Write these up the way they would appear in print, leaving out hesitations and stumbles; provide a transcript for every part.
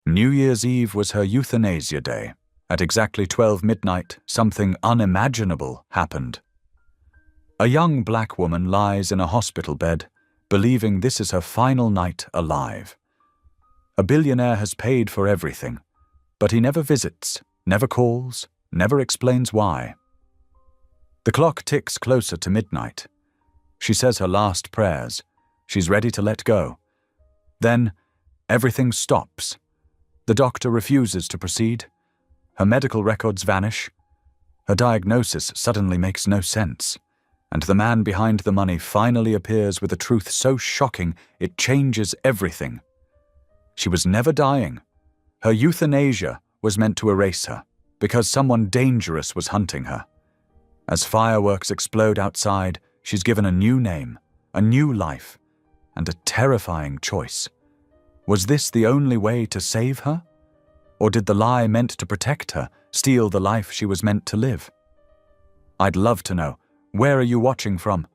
New Year's Eve was her euthanasia day. At exactly 12 midnight, something unimaginable happened. A young black woman lies in a hospital bed, believing this is her final night alive. A billionaire has paid for everything, but he never visits, never calls, never explains why. The clock ticks closer to midnight. She says her last prayers. She's ready to let go. Then, everything stops. The doctor refuses to proceed. Her medical records vanish. Her diagnosis suddenly makes no sense. And the man behind the money finally appears with a truth so shocking it changes everything. She was never dying. Her euthanasia was meant to erase her, because someone dangerous was hunting her. As fireworks explode outside, she's given a new name, a new life, and a terrifying choice. Was this the only way to save her? Or did the lie meant to protect her steal the life she was meant to live? I'd love to know. Where are you watching from?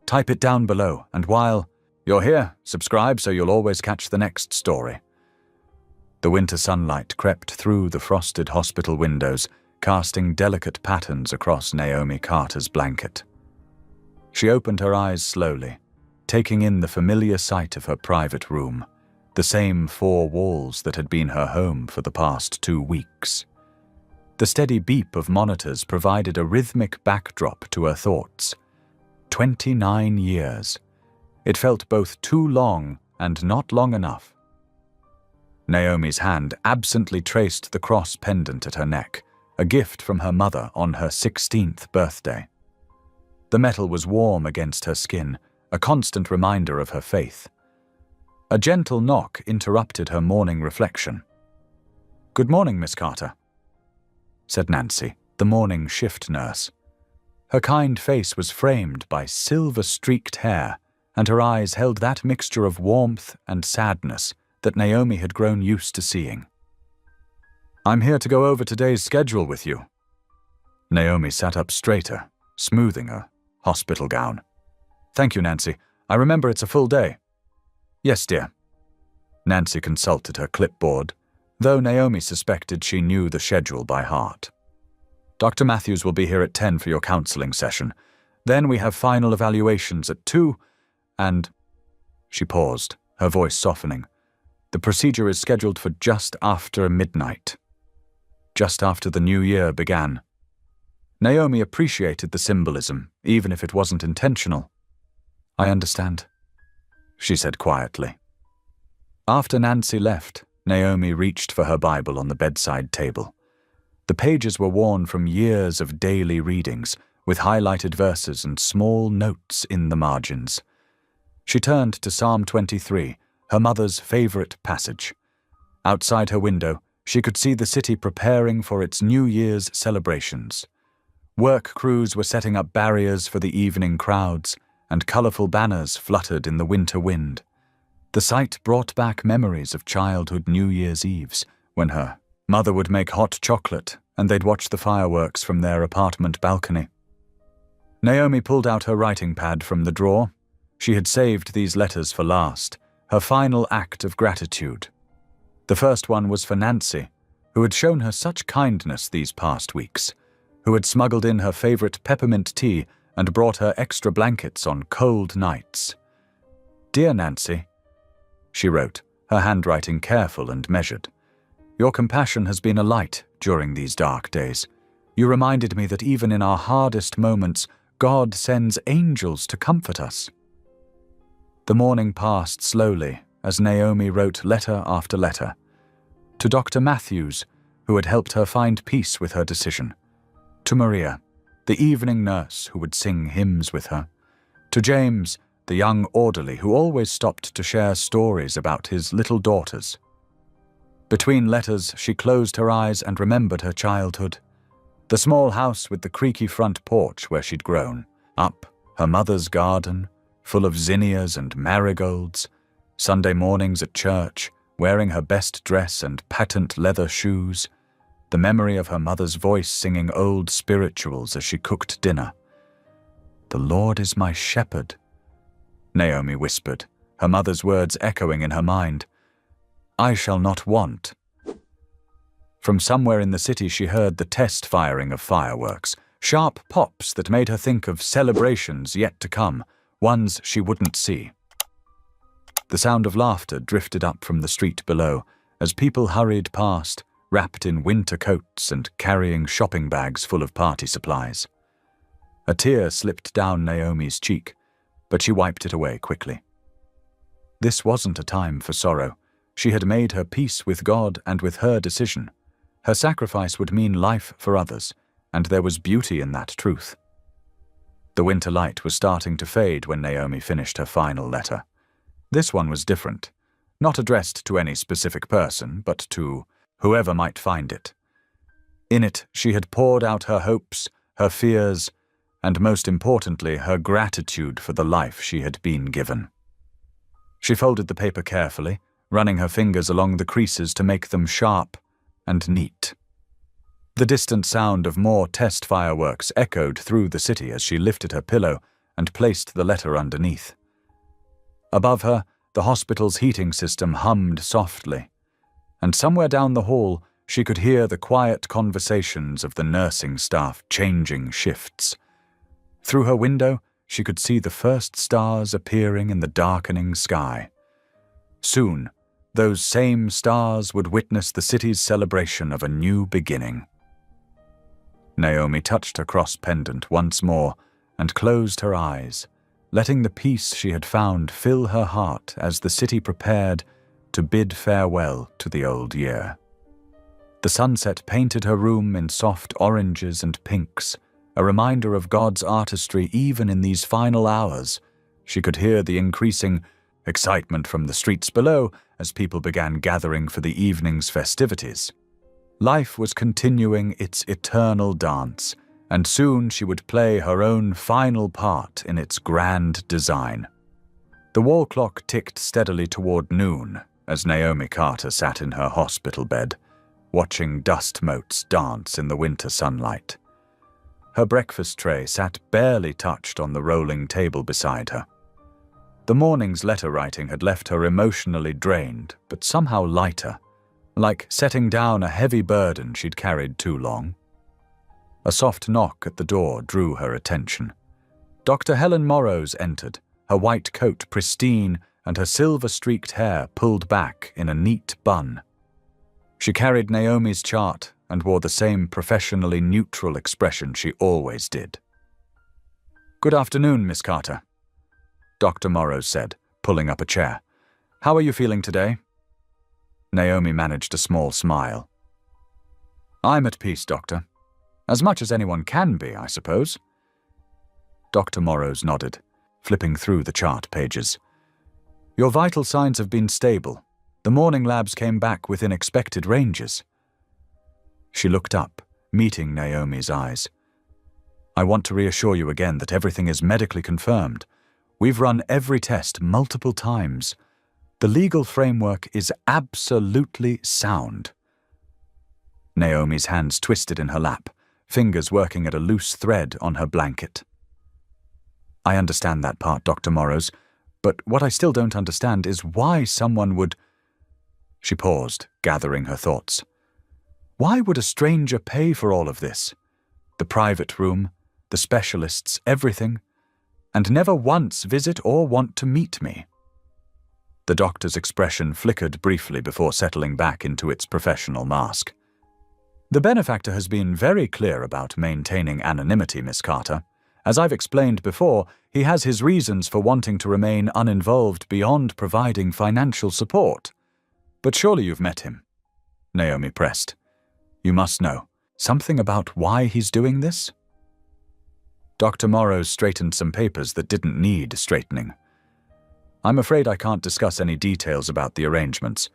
Type it down below, and while you're here, subscribe so you'll always catch the next story. The winter sunlight crept through the frosted hospital windows, casting delicate patterns across Naomi Carter's blanket. She opened her eyes slowly, taking in the familiar sight of her private room, the same four walls that had been her home for the past 2 weeks. The steady beep of monitors provided a rhythmic backdrop to her thoughts. 29 years. It felt both too long and not long enough. Naomi's hand absently traced the cross pendant at her neck, a gift from her mother on her 16th birthday. The metal was warm against her skin, a constant reminder of her faith. A gentle knock interrupted her morning reflection. "Good morning, Miss Carter," said Nancy, the morning shift nurse. Her kind face was framed by silver-streaked hair, and her eyes held that mixture of warmth and sadness that Naomi had grown used to seeing. "I'm here to go over today's schedule with you." Naomi sat up straighter, smoothing her hospital gown. "Thank you, Nancy. I remember it's a full day." "Yes, dear." Nancy consulted her clipboard, though Naomi suspected she knew the schedule by heart. "Dr. Matthews will be here at 10 for your counseling session. Then we have final evaluations at 2, and—" She paused, her voice softening. "The procedure is scheduled for just after midnight. Just after the new year began." Naomi appreciated the symbolism, even if it wasn't intentional. "I understand," she said quietly. After Nancy left, Naomi reached for her Bible on the bedside table. The pages were worn from years of daily readings, with highlighted verses and small notes in the margins. She turned to Psalm 23, her mother's favorite passage. Outside her window, she could see the city preparing for its New Year's celebrations. Work crews were setting up barriers for the evening crowds, and colorful banners fluttered in the winter wind. The sight brought back memories of childhood New Year's Eves, when her mother would make hot chocolate and they'd watch the fireworks from their apartment balcony. Naomi pulled out her writing pad from the drawer. She had saved these letters for last, her final act of gratitude. The first one was for Nancy, who had shown her such kindness these past weeks, who had smuggled in her favorite peppermint tea and brought her extra blankets on cold nights. "Dear Nancy," she wrote, her handwriting careful and measured. "Your compassion has been a light during these dark days. You reminded me that even in our hardest moments, God sends angels to comfort us." The morning passed slowly as Naomi wrote letter after letter. To Dr. Matthews, who had helped her find peace with her decision. To Maria, the evening nurse who would sing hymns with her. To James, the young orderly who always stopped to share stories about his little daughters. Between letters, she closed her eyes and remembered her childhood. The small house with the creaky front porch where she'd grown. Up, her mother's garden, full of zinnias and marigolds. Sunday mornings at church, wearing her best dress and patent leather shoes. The memory of her mother's voice singing old spirituals as she cooked dinner. "The Lord is my shepherd," Naomi whispered, her mother's words echoing in her mind. "I shall not want. From somewhere in the city she heard the test firing of fireworks, sharp pops that made her think of celebrations yet to come, ones she wouldn't see. The sound of laughter drifted up from the street below as people hurried past, wrapped in winter coats and carrying shopping bags full of party supplies. A tear slipped down Naomi's cheek, but she wiped it away quickly. This wasn't a time for sorrow. She had made her peace with God and with her decision. Her sacrifice would mean life for others, and there was beauty in that truth. The winter light was starting to fade when Naomi finished her final letter. This one was different, not addressed to any specific person, but to whoever might find it. In it, she had poured out her hopes, her fears, and most importantly, her gratitude for the life she had been given. She folded the paper carefully, running her fingers along the creases to make them sharp and neat. The distant sound of more test fireworks echoed through the city as she lifted her pillow and placed the letter underneath. Above her, the hospital's heating system hummed softly, and somewhere down the hall she could hear the quiet conversations of the nursing staff changing shifts. Through her window, she could see the first stars appearing in the darkening sky. Soon, those same stars would witness the city's celebration of a new beginning. Naomi touched her cross pendant once more and closed her eyes, letting the peace she had found fill her heart as the city prepared to bid farewell to the old year. The sunset painted her room in soft oranges and pinks, a reminder of God's artistry even in these final hours. She could hear the increasing excitement from the streets below as people began gathering for the evening's festivities. Life was continuing its eternal dance, and soon she would play her own final part in its grand design. The wall clock ticked steadily toward noon as Naomi Carter sat in her hospital bed, watching dust motes dance in the winter sunlight. Her breakfast tray sat barely touched on the rolling table beside her. The morning's letter writing had left her emotionally drained, but somehow lighter, like setting down a heavy burden she'd carried too long. A soft knock at the door drew her attention. Dr. Helen Morrows entered, her white coat pristine and her silver-streaked hair pulled back in a neat bun. She carried Naomi's chart and wore the same professionally neutral expression she always did. "Good afternoon, Miss Carter," Dr. Morrows said, pulling up a chair. "How are you feeling today?" Naomi managed a small smile. "I'm at peace, Doctor. As much as anyone can be, I suppose." Dr. Morrows nodded, flipping through the chart pages. "Your vital signs have been stable. The morning labs came back within expected ranges." She looked up, meeting Naomi's eyes. "I want to reassure you again that everything is medically confirmed. We've run every test multiple times. The legal framework is absolutely sound." Naomi's hands twisted in her lap, fingers working at a loose thread on her blanket. "I understand that part, Dr. Morrows, but what I still don't understand is why someone would—" She paused, gathering her thoughts. "Why would a stranger pay for all of this? The private room, the specialists, everything, and never once visit or want to meet me?" The doctor's expression flickered briefly before settling back into its professional mask. "The benefactor has been very clear about maintaining anonymity, Miss Carter. As I've explained before, he has his reasons for wanting to remain uninvolved beyond providing financial support. But surely you've met him," Naomi pressed. "You must know something about why he's doing this?" Dr. Morrows straightened some papers that didn't need straightening. "I'm afraid I can't discuss any details about the arrangements.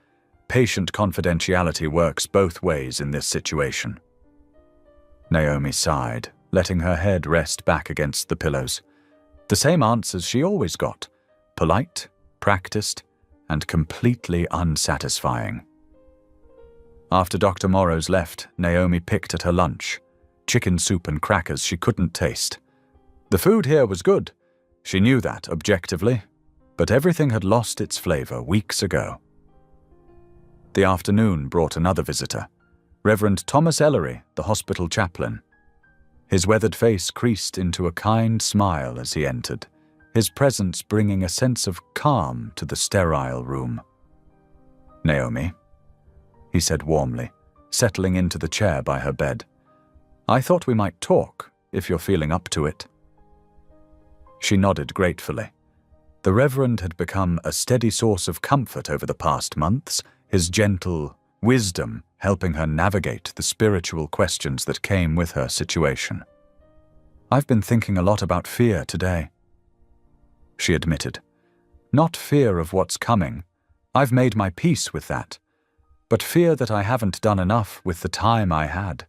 Patient confidentiality works both ways in this situation." Naomi sighed, letting her head rest back against the pillows. The same answers she always got: polite, practiced, and completely unsatisfying. After Dr. Morrows left, Naomi picked at her lunch, chicken soup and crackers she couldn't taste. The food here was good. She knew that objectively, but everything had lost its flavor weeks ago. The afternoon brought another visitor, Reverend Thomas Ellery, the hospital chaplain. His weathered face creased into a kind smile as he entered, his presence bringing a sense of calm to the sterile room. "Naomi," he said warmly, settling into the chair by her bed. "I thought we might talk, if you're feeling up to it." She nodded gratefully. The Reverend had become a steady source of comfort over the past months, his gentle wisdom helping her navigate the spiritual questions that came with her situation. "I've been thinking a lot about fear today," she admitted. "Not fear of what's coming. I've made my peace with that. But fear that I haven't done enough with the time I had,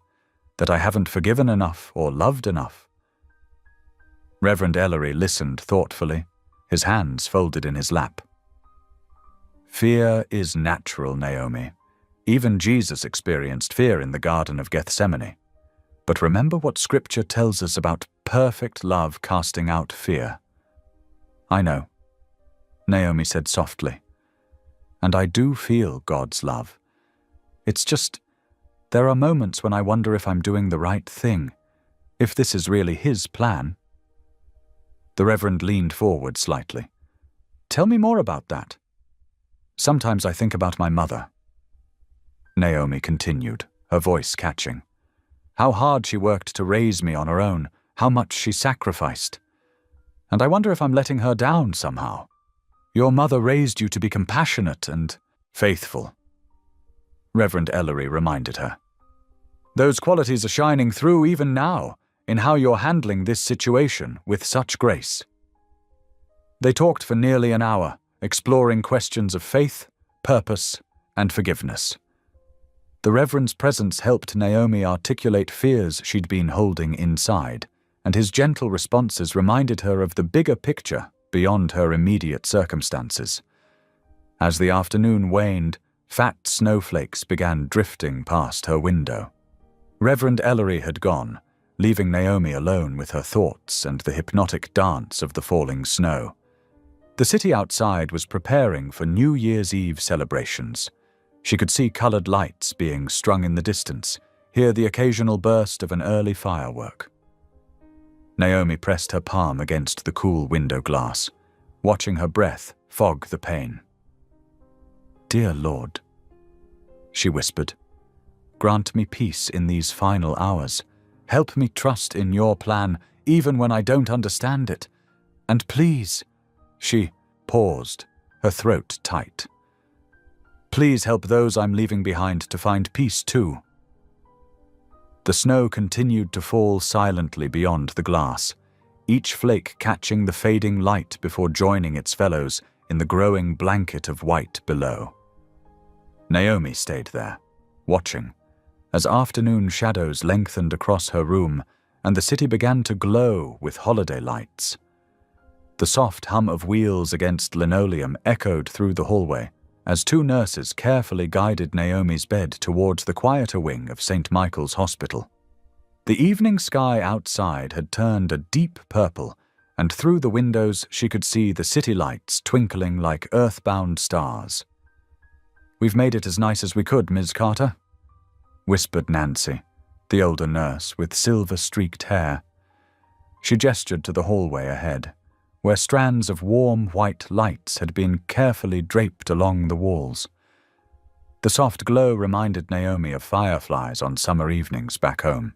that I haven't forgiven enough or loved enough." Reverend Ellery listened thoughtfully, his hands folded in his lap. "Fear is natural, Naomi. Even Jesus experienced fear in the Garden of Gethsemane. But remember what Scripture tells us about perfect love casting out fear." "I know," Naomi said softly. "And I do feel God's love. It's just, there are moments when I wonder if I'm doing the right thing, if this is really His plan." The Reverend leaned forward slightly. "Tell me more about that." "Sometimes I think about my mother," Naomi continued, her voice catching. "How hard she worked to raise me on her own, how much she sacrificed. And I wonder if I'm letting her down somehow. Your mother raised you to be compassionate and faithful," Reverend Ellery reminded her. "Those qualities are shining through even now, in how you're handling this situation with such grace." They talked for nearly an hour, exploring questions of faith, purpose, and forgiveness. The Reverend's presence helped Naomi articulate fears she'd been holding inside, and his gentle responses reminded her of the bigger picture beyond her immediate circumstances. As the afternoon waned, fat snowflakes began drifting past her window. Reverend Ellery had gone, leaving Naomi alone with her thoughts and the hypnotic dance of the falling snow. The city outside was preparing for New Year's Eve celebrations. She could see colored lights being strung in the distance, hear the occasional burst of an early firework. Naomi pressed her palm against the cool window glass, watching her breath fog the pain. "Dear Lord," she whispered, "grant me peace in these final hours. Help me trust in your plan, even when I don't understand it. And please," she paused, her throat tight, "please help those I'm leaving behind to find peace too." The snow continued to fall silently beyond the glass, each flake catching the fading light before joining its fellows in the growing blanket of white below. Naomi stayed there, watching, as afternoon shadows lengthened across her room and the city began to glow with holiday lights. The soft hum of wheels against linoleum echoed through the hallway as two nurses carefully guided Naomi's bed towards the quieter wing of St. Michael's Hospital. The evening sky outside had turned a deep purple, and through the windows she could see the city lights twinkling like earthbound stars. "We've made it as nice as we could, Ms. Carter," whispered Nancy, the older nurse with silver-streaked hair. She gestured to the hallway ahead, where strands of warm white lights had been carefully draped along the walls. The soft glow reminded Naomi of fireflies on summer evenings back home.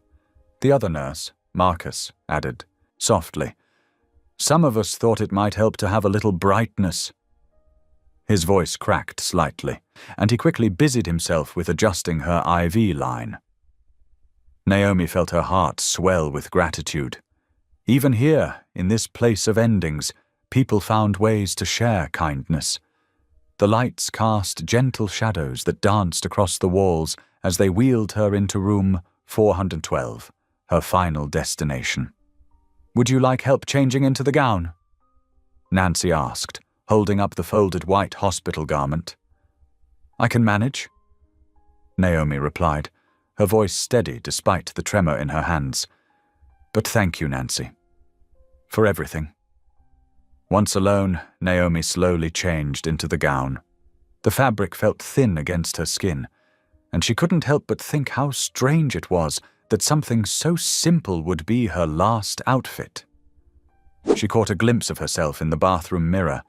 The other nurse, Marcus, added, softly, "Some of us thought it might help to have a little brightness." His voice cracked slightly, and he quickly busied himself with adjusting her IV line. Naomi felt her heart swell with gratitude. Even here, in this place of endings, people found ways to share kindness. The lights cast gentle shadows that danced across the walls as they wheeled her into room 412, her final destination. "Would you like help changing into the gown?" Nancy asked, holding up the folded white hospital garment. "I can manage," Naomi replied, her voice steady despite the tremor in her hands. "But thank you, Nancy, for everything." Once alone, Naomi slowly changed into the gown. The fabric felt thin against her skin, and she couldn't help but think how strange it was that something so simple would be her last outfit. She caught a glimpse of herself in the bathroom mirror.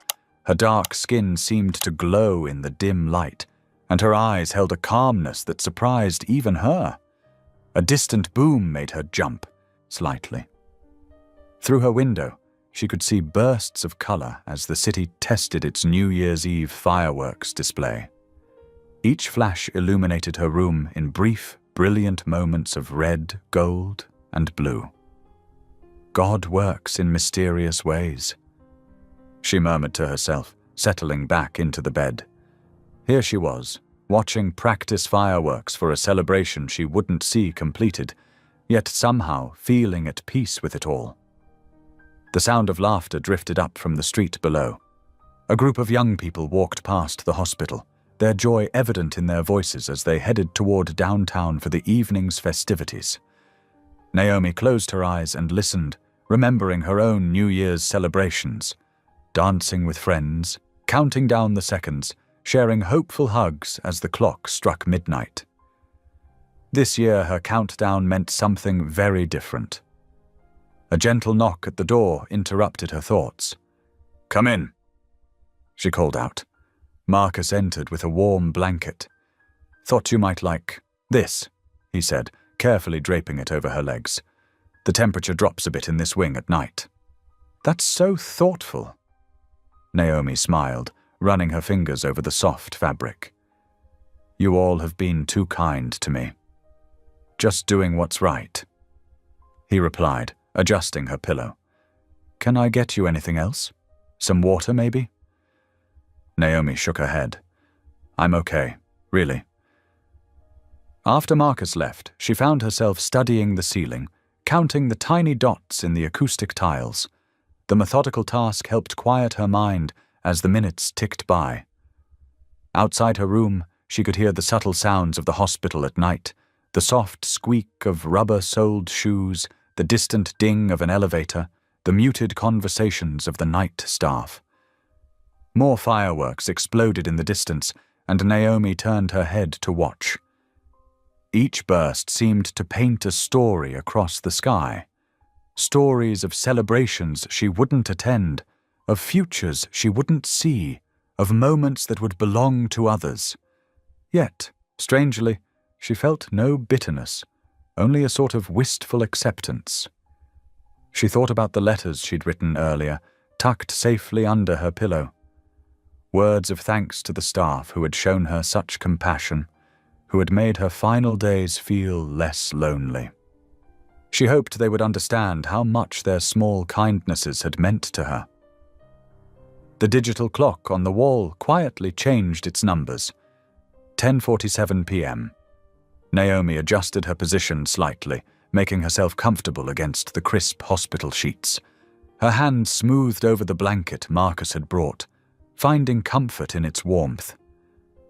Her dark skin seemed to glow in the dim light, and her eyes held a calmness that surprised even her. A distant boom made her jump, slightly. Through her window, she could see bursts of color as the city tested its New Year's Eve fireworks display. Each flash illuminated her room in brief, brilliant moments of red, gold, and blue. God works in mysterious ways, she murmured to herself, settling back into the bed. Here she was, watching practice fireworks for a celebration she wouldn't see completed, yet somehow feeling at peace with it all. The sound of laughter drifted up from the street below. A group of young people walked past the hospital, their joy evident in their voices as they headed toward downtown for the evening's festivities. Naomi closed her eyes and listened, remembering her own New Year's celebrations, dancing with friends, counting down the seconds, sharing hopeful hugs as the clock struck midnight. This year her countdown meant something very different. A gentle knock at the door interrupted her thoughts. "Come in," she called out. Marcus entered with a warm blanket. "Thought you might like this," he said, carefully draping it over her legs. "The temperature drops a bit in this wing at night." "That's so thoughtful." Naomi smiled, running her fingers over the soft fabric. "You all have been too kind to me. Just doing what's right," he replied, adjusting her pillow. "Can I get you anything else? Some water, maybe?" Naomi shook her head. "I'm okay, really." After Marcus left, she found herself studying the ceiling, counting the tiny dots in the acoustic tiles. The methodical task helped quiet her mind as the minutes ticked by. Outside her room, she could hear the subtle sounds of the hospital at night, the soft squeak of rubber-soled shoes, the distant ding of an elevator, the muted conversations of the night staff. More fireworks exploded in the distance, and Naomi turned her head to watch. Each burst seemed to paint a story across the sky. Stories of celebrations she wouldn't attend, of futures she wouldn't see, of moments that would belong to others. Yet, strangely, she felt no bitterness, only a sort of wistful acceptance. She thought about the letters she'd written earlier, tucked safely under her pillow. Words of thanks to the staff who had shown her such compassion, who had made her final days feel less lonely. She hoped they would understand how much their small kindnesses had meant to her. The digital clock on the wall quietly changed its numbers. 10:47 p.m. Naomi adjusted her position slightly, making herself comfortable against the crisp hospital sheets. Her hand smoothed over the blanket Marcus had brought, finding comfort in its warmth.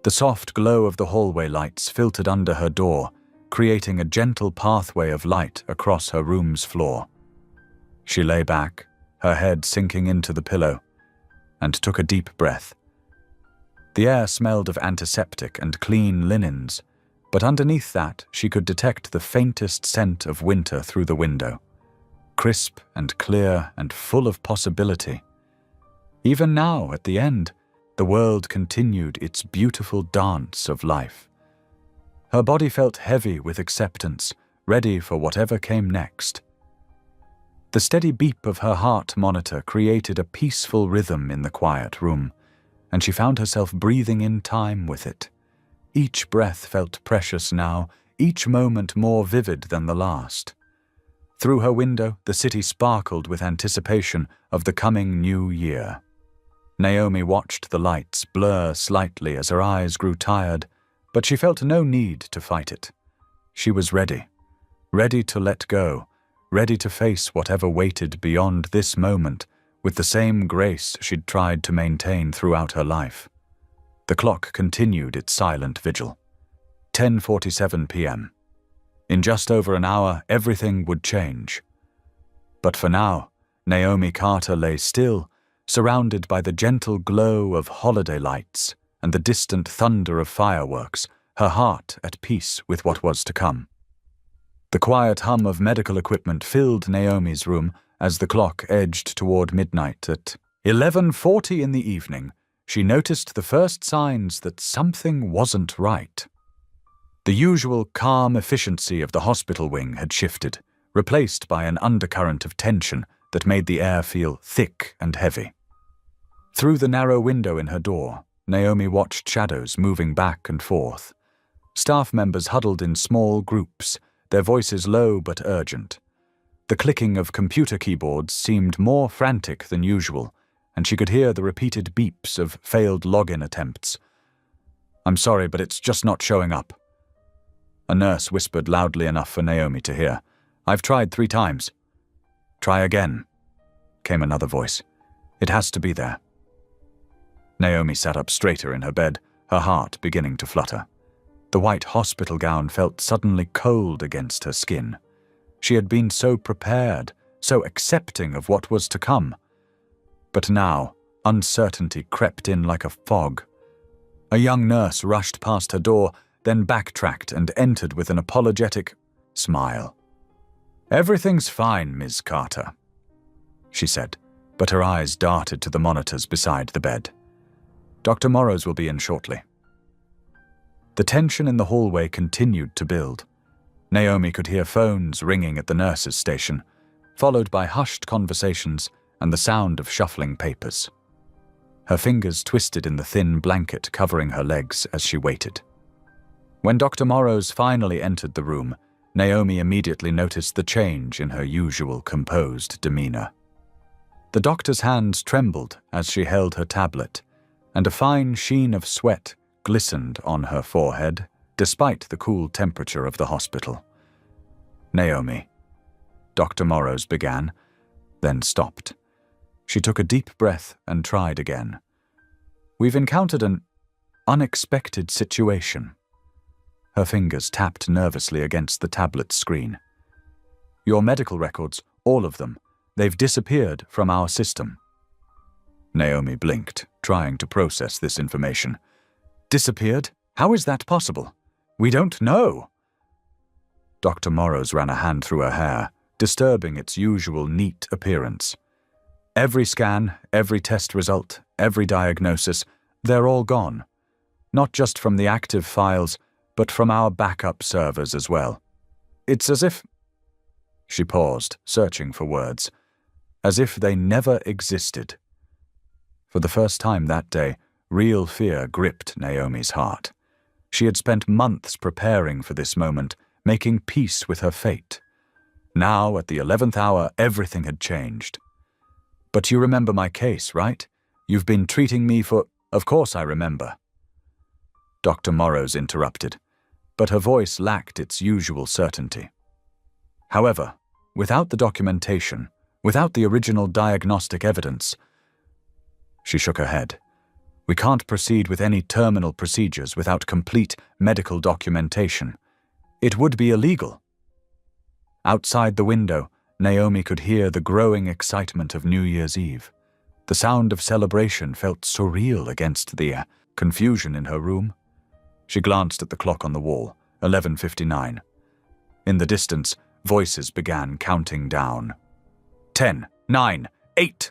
The soft glow of the hallway lights filtered under her door, creating a gentle pathway of light across her room's floor. She lay back, her head sinking into the pillow, and took a deep breath. The air smelled of antiseptic and clean linens, but underneath that she could detect the faintest scent of winter through the window, crisp and clear and full of possibility. Even now, at the end, the world continued its beautiful dance of life. Her body felt heavy with acceptance, ready for whatever came next. The steady beep of her heart monitor created a peaceful rhythm in the quiet room, and she found herself breathing in time with it. Each breath felt precious now, each moment more vivid than the last. Through her window, the city sparkled with anticipation of the coming new year. Naomi watched the lights blur slightly as her eyes grew tired, but she felt no need to fight it. She was ready to let go, ready to face whatever waited beyond this moment with the same grace she'd tried to maintain throughout her life. The clock continued its silent vigil. 10:47 p.m. In just over an hour, everything would change. But for now, Naomi Carter lay still, surrounded by the gentle glow of holiday lights and the distant thunder of fireworks, her heart at peace with what was to come. The quiet hum of medical equipment filled Naomi's room as the clock edged toward midnight. At 11:40 in the evening, she noticed the first signs that something wasn't right. The usual calm efficiency of the hospital wing had shifted, replaced by an undercurrent of tension that made the air feel thick and heavy. Through the narrow window in her door, Naomi watched shadows moving back and forth. Staff members huddled in small groups, their voices low but urgent. The clicking of computer keyboards seemed more frantic than usual, and she could hear the repeated beeps of failed login attempts. "I'm sorry, but it's just not showing up." A nurse whispered loudly enough for Naomi to hear. "I've tried 3 times." "Try again," came another voice. "It has to be there." Naomi sat up straighter in her bed, her heart beginning to flutter. The white hospital gown felt suddenly cold against her skin. She had been so prepared, so accepting of what was to come. But now, uncertainty crept in like a fog. A young nurse rushed past her door, then backtracked and entered with an apologetic smile. "Everything's fine, Ms. Carter," she said, but her eyes darted to the monitors beside the bed. "Dr. Morrows will be in shortly." The tension in the hallway continued to build. Naomi could hear phones ringing at the nurse's station, followed by hushed conversations and the sound of shuffling papers. Her fingers twisted in the thin blanket covering her legs as she waited. When Dr. Morrows finally entered the room, Naomi immediately noticed the change in her usual composed demeanor. The doctor's hands trembled as she held her tablet, and a fine sheen of sweat glistened on her forehead, despite the cool temperature of the hospital. "Naomi," Dr. Morrows began, then stopped. She took a deep breath and tried again. "We've encountered an unexpected situation." Her fingers tapped nervously against the tablet's screen. "Your medical records, all of them, they've disappeared from our system." Naomi blinked, trying to process this information. "Disappeared? How is that possible? We don't know." Dr. Morrows ran a hand through her hair, disturbing its usual neat appearance. "Every scan, every test result, every diagnosis, they're all gone. Not just from the active files, but from our backup servers as well. It's as if—" She paused, searching for words. "As if they never existed." For the first time that day, real fear gripped Naomi's heart. She had spent months preparing for this moment, making peace with her fate. Now, at the 11th hour, everything had changed. "But you remember my case, right? You've been treating me for—" "Of course I remember." Dr. Morrows interrupted, but her voice lacked its usual certainty. "However, without the documentation, without the original diagnostic evidence—" She shook her head. "We can't proceed with any terminal procedures without complete medical documentation. It would be illegal." Outside the window, Naomi could hear the growing excitement of New Year's Eve. The sound of celebration felt surreal against the confusion in her room. She glanced at the clock on the wall, 11:59. In the distance, voices began counting down. 10, 9, 8.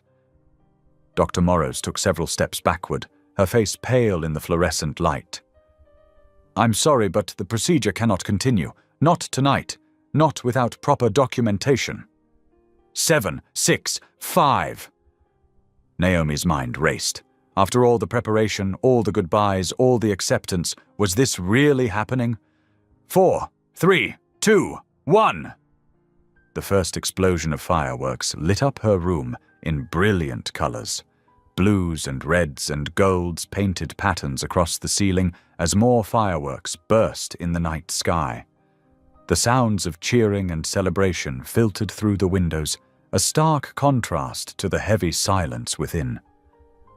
Dr. Morrows took several steps backward, her face pale in the fluorescent light. "I'm sorry, but the procedure cannot continue. Not tonight. Not without proper documentation." 7, 6, 5. Naomi's mind raced. After all the preparation, all the goodbyes, all the acceptance, was this really happening? 4, 3, 2, 1. The first explosion of fireworks lit up her room in brilliant colors. Blues and reds and golds painted patterns across the ceiling as more fireworks burst in the night sky. The sounds of cheering and celebration filtered through the windows, a stark contrast to the heavy silence within.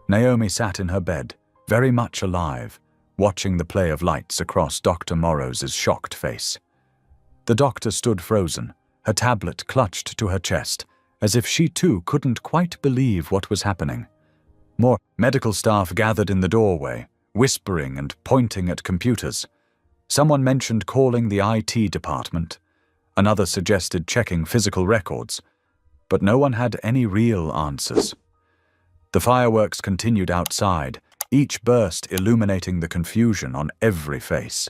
Naomi sat in her bed, very much alive, watching the play of lights across Dr. Morrows's shocked face. The doctor stood frozen, her tablet clutched to her chest, as if she too couldn't quite believe what was happening. More medical staff gathered in the doorway, whispering and pointing at computers. Someone mentioned calling the IT department. Another suggested checking physical records, but no one had any real answers. The fireworks continued outside, each burst illuminating the confusion on every face.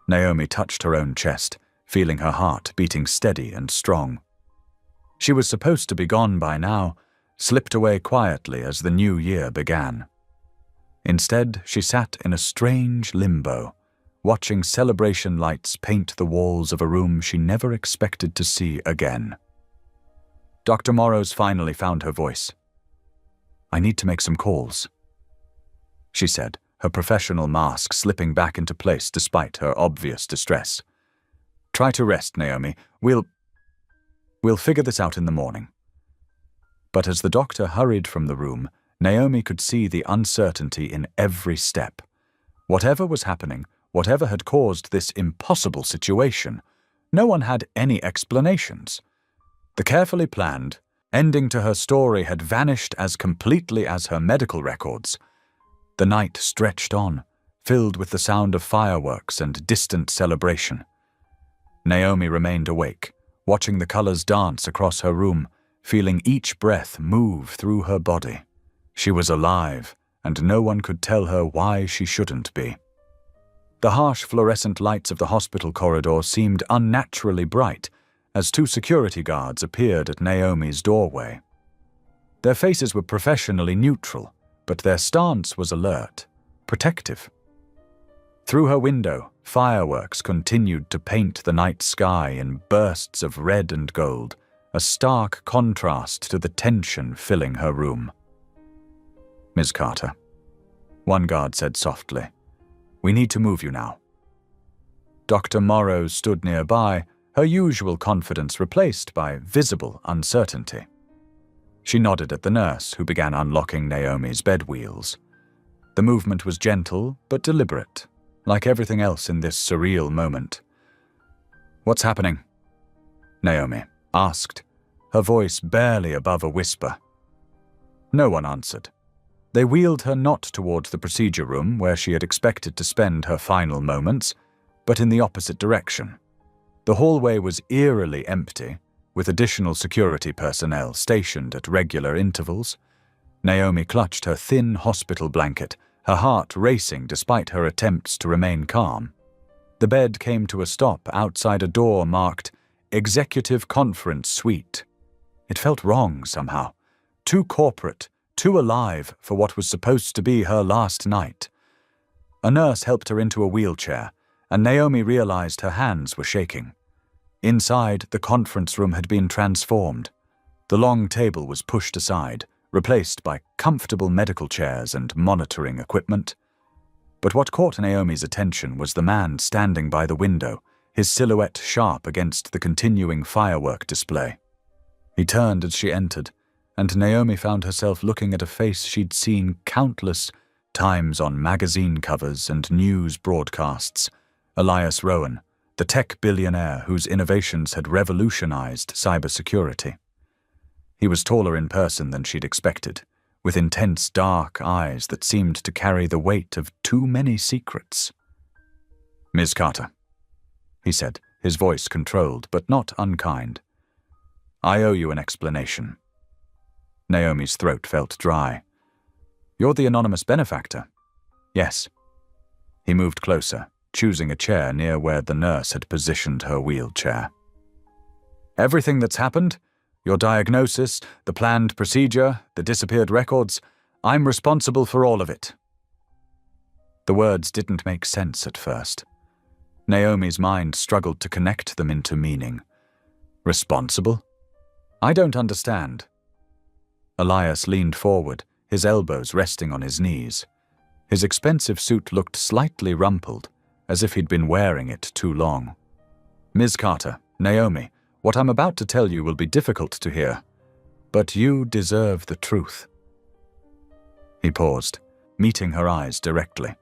Naomi touched her own chest, feeling her heart beating steady and strong. She was supposed to be gone by now, slipped away quietly as the new year began. Instead, she sat in a strange limbo, watching celebration lights paint the walls of a room she never expected to see again. Dr. Morrows finally found her voice. "I need to make some calls," she said, her professional mask slipping back into place despite her obvious distress. "Try to rest, Naomi. We'll figure this out in the morning." But as the doctor hurried from the room, Naomi could see the uncertainty in every step. Whatever was happening, whatever had caused this impossible situation, no one had any explanations. The carefully planned ending to her story had vanished as completely as her medical records. The night stretched on, filled with the sound of fireworks and distant celebration. Naomi remained awake, watching the colors dance across her room, feeling each breath move through her body. She was alive, and no one could tell her why she shouldn't be. The harsh fluorescent lights of the hospital corridor seemed unnaturally bright as two security guards appeared at Naomi's doorway. Their faces were professionally neutral, but their stance was alert, protective. Through her window, fireworks continued to paint the night sky in bursts of red and gold, a stark contrast to the tension filling her room. "Ms. Carter," one guard said softly, "we need to move you now." Dr. Morrows stood nearby, her usual confidence replaced by visible uncertainty. She nodded at the nurse, who began unlocking Naomi's bed wheels. The movement was gentle but deliberate, like everything else in this surreal moment. "What's happening?" Naomi asked, her voice barely above a whisper. No one answered. They wheeled her not towards the procedure room where she had expected to spend her final moments, but in the opposite direction. The hallway was eerily empty, with additional security personnel stationed at regular intervals. Naomi clutched her thin hospital blanket, her heart racing despite her attempts to remain calm. The bed came to a stop outside a door marked Executive Conference Suite. It felt wrong somehow, too corporate, too alive for what was supposed to be her last night. A nurse helped her into a wheelchair, and Naomi realized her hands were shaking. Inside, the conference room had been transformed. The long table was pushed aside, replaced by comfortable medical chairs and monitoring equipment. But what caught Naomi's attention was the man standing by the window, his silhouette sharp against the continuing firework display. He turned as she entered, and Naomi found herself looking at a face she'd seen countless times on magazine covers and news broadcasts. Elias Rowan, the tech billionaire whose innovations had revolutionized cybersecurity. He was taller in person than she'd expected, with intense dark eyes that seemed to carry the weight of too many secrets. "Ms. Carter," he said, his voice controlled but not unkind. "I owe you an explanation." Naomi's throat felt dry. "You're the anonymous benefactor?" "Yes." He moved closer, choosing a chair near where the nurse had positioned her wheelchair. "Everything that's happened, your diagnosis, the planned procedure, the disappeared records, I'm responsible for all of it." The words didn't make sense at first. Naomi's mind struggled to connect them into meaning. "Responsible? I don't understand." Elias leaned forward, his elbows resting on his knees. His expensive suit looked slightly rumpled, as if he'd been wearing it too long. "Ms. Carter, Naomi, what I'm about to tell you will be difficult to hear, but you deserve the truth." He paused, meeting her eyes directly.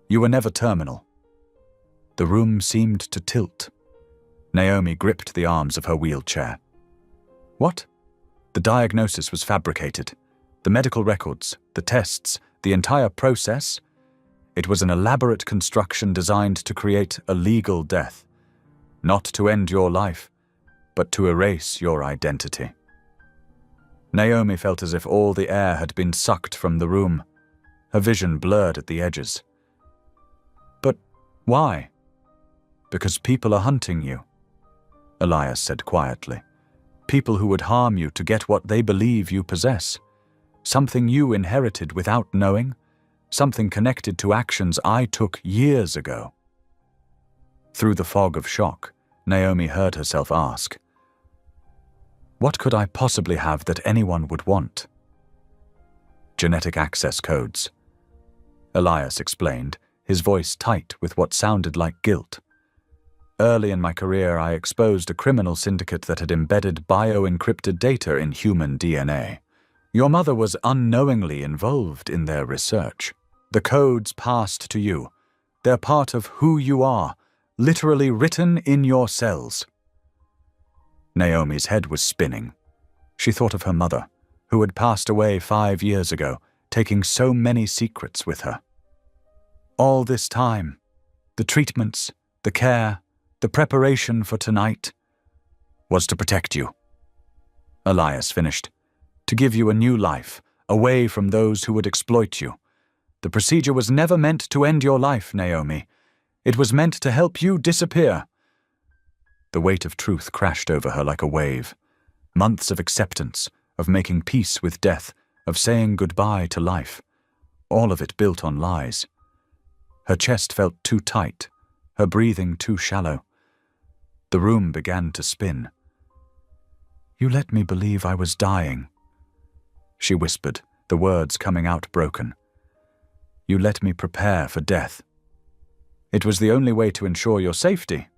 "You were never terminal." The room seemed to tilt. Naomi gripped the arms of her wheelchair. "What?" The diagnosis was fabricated. The medical records, the tests, the entire process. It was an elaborate construction designed to create a legal death, not to end your life, but to erase your identity. Naomi felt as if all the air had been sucked from the room. Her vision blurred at the edges. But why? Because people are hunting you, Elias said quietly. People who would harm you to get what they believe you possess. Something you inherited without knowing. Something connected to actions I took years ago. Through the fog of shock, Naomi heard herself ask, what could I possibly have that anyone would want? Genetic access codes. Elias explained, his voice tight with what sounded like guilt. Early in my career, I exposed a criminal syndicate that had embedded bio-encrypted data in human DNA. Your mother was unknowingly involved in their research. The codes passed to you. They're part of who you are, literally written in your cells. Naomi's head was spinning. She thought of her mother, who had passed away 5 years ago, taking so many secrets with her. All this time, the treatments, the care, the preparation for tonight, was to protect you. Elias finished. To give you a new life, away from those who would exploit you. The procedure was never meant to end your life, Naomi. It was meant to help you disappear. The weight of truth crashed over her like a wave. Months of acceptance, of making peace with death, of saying goodbye to life. All of it built on lies. Her chest felt too tight, her breathing too shallow. The room began to spin. You let me believe I was dying, she whispered, the words coming out broken. You let me prepare for death. It was the only way to ensure your safety,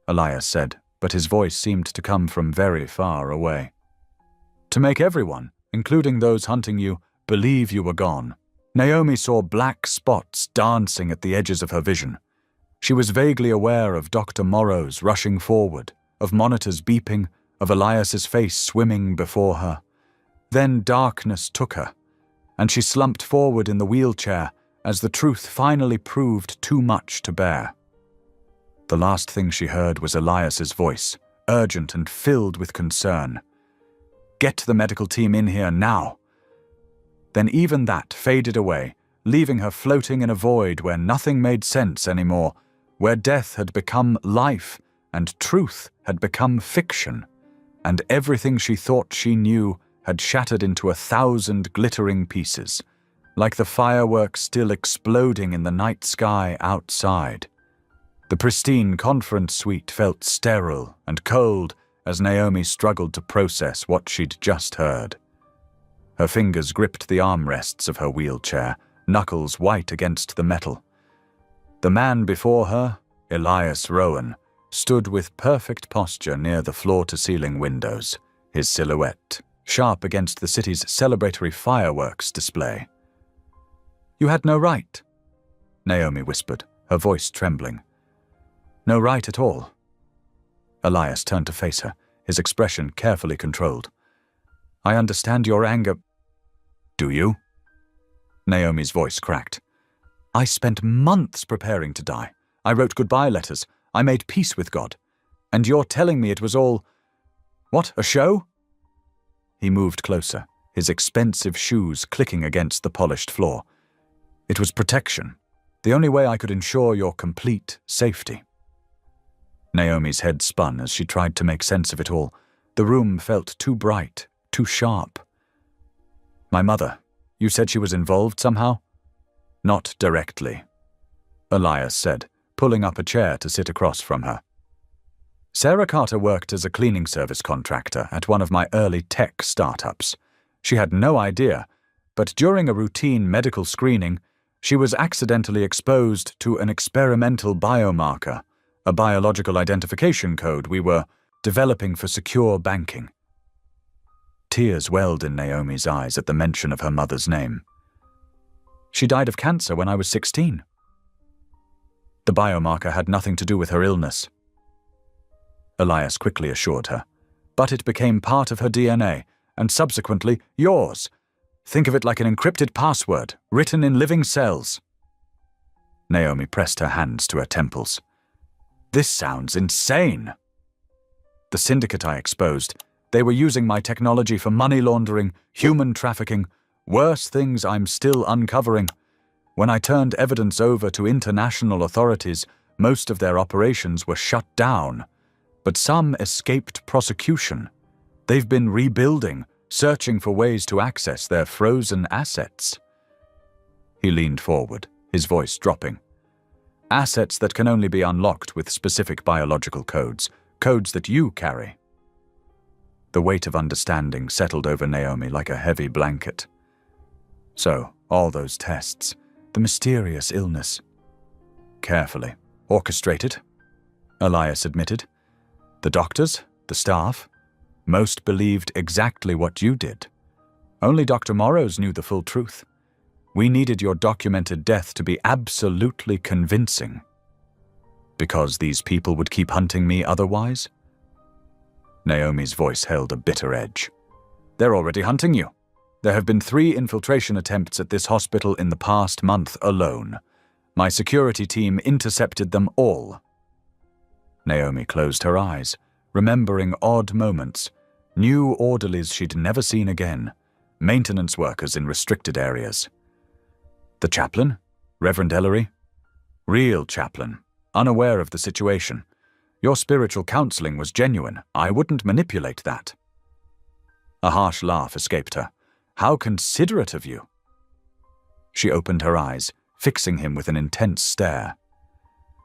Elias said, but his voice seemed to come from very far away. To make everyone, including those hunting you, believe you were gone. Naomi saw black spots dancing at the edges of her vision. She was vaguely aware of Dr. Morrow's rushing forward, of monitors beeping, of Elias's face swimming before her. Then darkness took her, and she slumped forward in the wheelchair as the truth finally proved too much to bear. The last thing she heard was Elias's voice, urgent and filled with concern. Get the medical team in here now. Then even that faded away, leaving her floating in a void where nothing made sense anymore, where death had become life and truth had become fiction, and everything she thought she knew had shattered into 1,000 glittering pieces, like the fireworks still exploding in the night sky outside. The pristine conference suite felt sterile and cold as Naomi struggled to process what she'd just heard. Her fingers gripped the armrests of her wheelchair, knuckles white against the metal. The man before her, Elias Rowan, stood with perfect posture near the floor-to-ceiling windows, his silhouette sharp against the city's celebratory fireworks display. You had no right, Naomi whispered, her voice trembling. No right at all. Elias turned to face her, his expression carefully controlled. I understand your anger. Do you? Naomi's voice cracked. I spent months preparing to die. I wrote goodbye letters. I made peace with God. And you're telling me it was all… What, a show? He moved closer, his expensive shoes clicking against the polished floor. It was protection, the only way I could ensure your complete safety. Naomi's head spun as she tried to make sense of it all. The room felt too bright, too sharp. My mother, you said she was involved somehow? Not directly, Elias said, pulling up a chair to sit across from her. Sarah Carter worked as a cleaning service contractor at one of my early tech startups. She had no idea, but during a routine medical screening, she was accidentally exposed to an experimental biomarker, a biological identification code we were developing for secure banking. Tears welled in Naomi's eyes at the mention of her mother's name. She died of cancer when I was 16. The biomarker had nothing to do with her illness, Elias quickly assured her, but it became part of her DNA, and subsequently yours. Think of it like an encrypted password, written in living cells. Naomi pressed her hands to her temples. This sounds insane. The syndicate I exposed, they were using my technology for money laundering, human trafficking, worse things I'm still uncovering. When I turned evidence over to international authorities, most of their operations were shut down, but some escaped prosecution. They've been rebuilding, searching for ways to access their frozen assets. He leaned forward, his voice dropping. Assets that can only be unlocked with specific biological codes, codes that you carry. The weight of understanding settled over Naomi like a heavy blanket. So, all those tests, the mysterious illness. Carefully orchestrated, Elias admitted. The doctors, the staff, most believed exactly what you did. Only Dr. Morrows knew the full truth. We needed your documented death to be absolutely convincing. Because these people would keep hunting me otherwise? Naomi's voice held a bitter edge. They're already hunting you. There have been 3 infiltration attempts at this hospital in the past month alone. My security team intercepted them all. Naomi closed her eyes, remembering odd moments, new orderlies she'd never seen again, maintenance workers in restricted areas. The chaplain? Reverend Ellery? Real chaplain, unaware of the situation. Your spiritual counseling was genuine. I wouldn't manipulate that. A harsh laugh escaped her. How considerate of you. She opened her eyes, fixing him with an intense stare.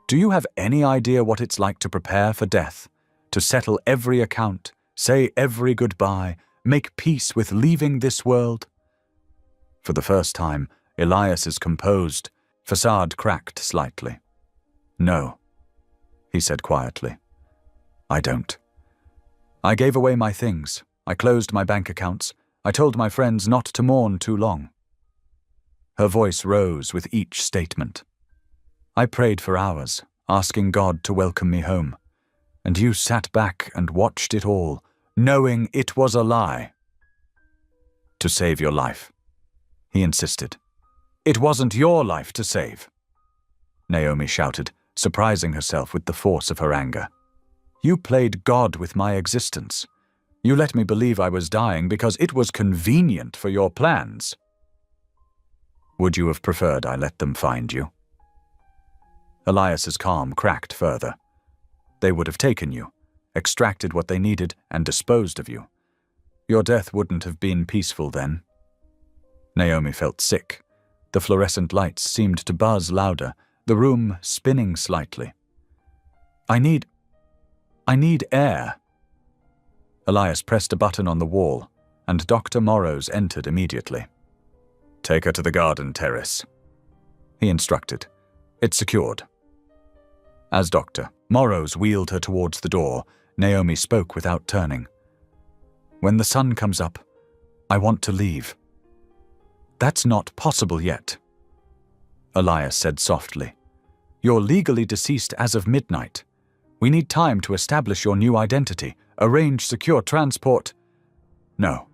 Do you have any idea what it's like to prepare for death? To settle every account, say every goodbye, make peace with leaving this world? For the first time, Elias's composed facade cracked slightly. No, he said quietly. I don't. I gave away my things. I closed my bank accounts. I told my friends not to mourn too long. Her voice rose with each statement. I prayed for hours, asking God to welcome me home, and you sat back and watched it all, knowing it was a lie. To save your life, he insisted. It wasn't your life to save, Naomi shouted, surprising herself with the force of her anger. You played God with my existence. You let me believe I was dying because it was convenient for your plans. Would you have preferred I let them find you? Elias's calm cracked further. They would have taken you, extracted what they needed, and disposed of you. Your death wouldn't have been peaceful then. Naomi felt sick. The fluorescent lights seemed to buzz louder, the room spinning slightly. I need air. Elias pressed a button on the wall, and Dr. Morrows entered immediately. Take her to the garden terrace, he instructed. It's secured. As Dr. Morrows wheeled her towards the door, Naomi spoke without turning. When the sun comes up, I want to leave. That's not possible yet, Elias said softly. You're legally deceased as of midnight. We need time to establish your new identity, arrange secure transport. No.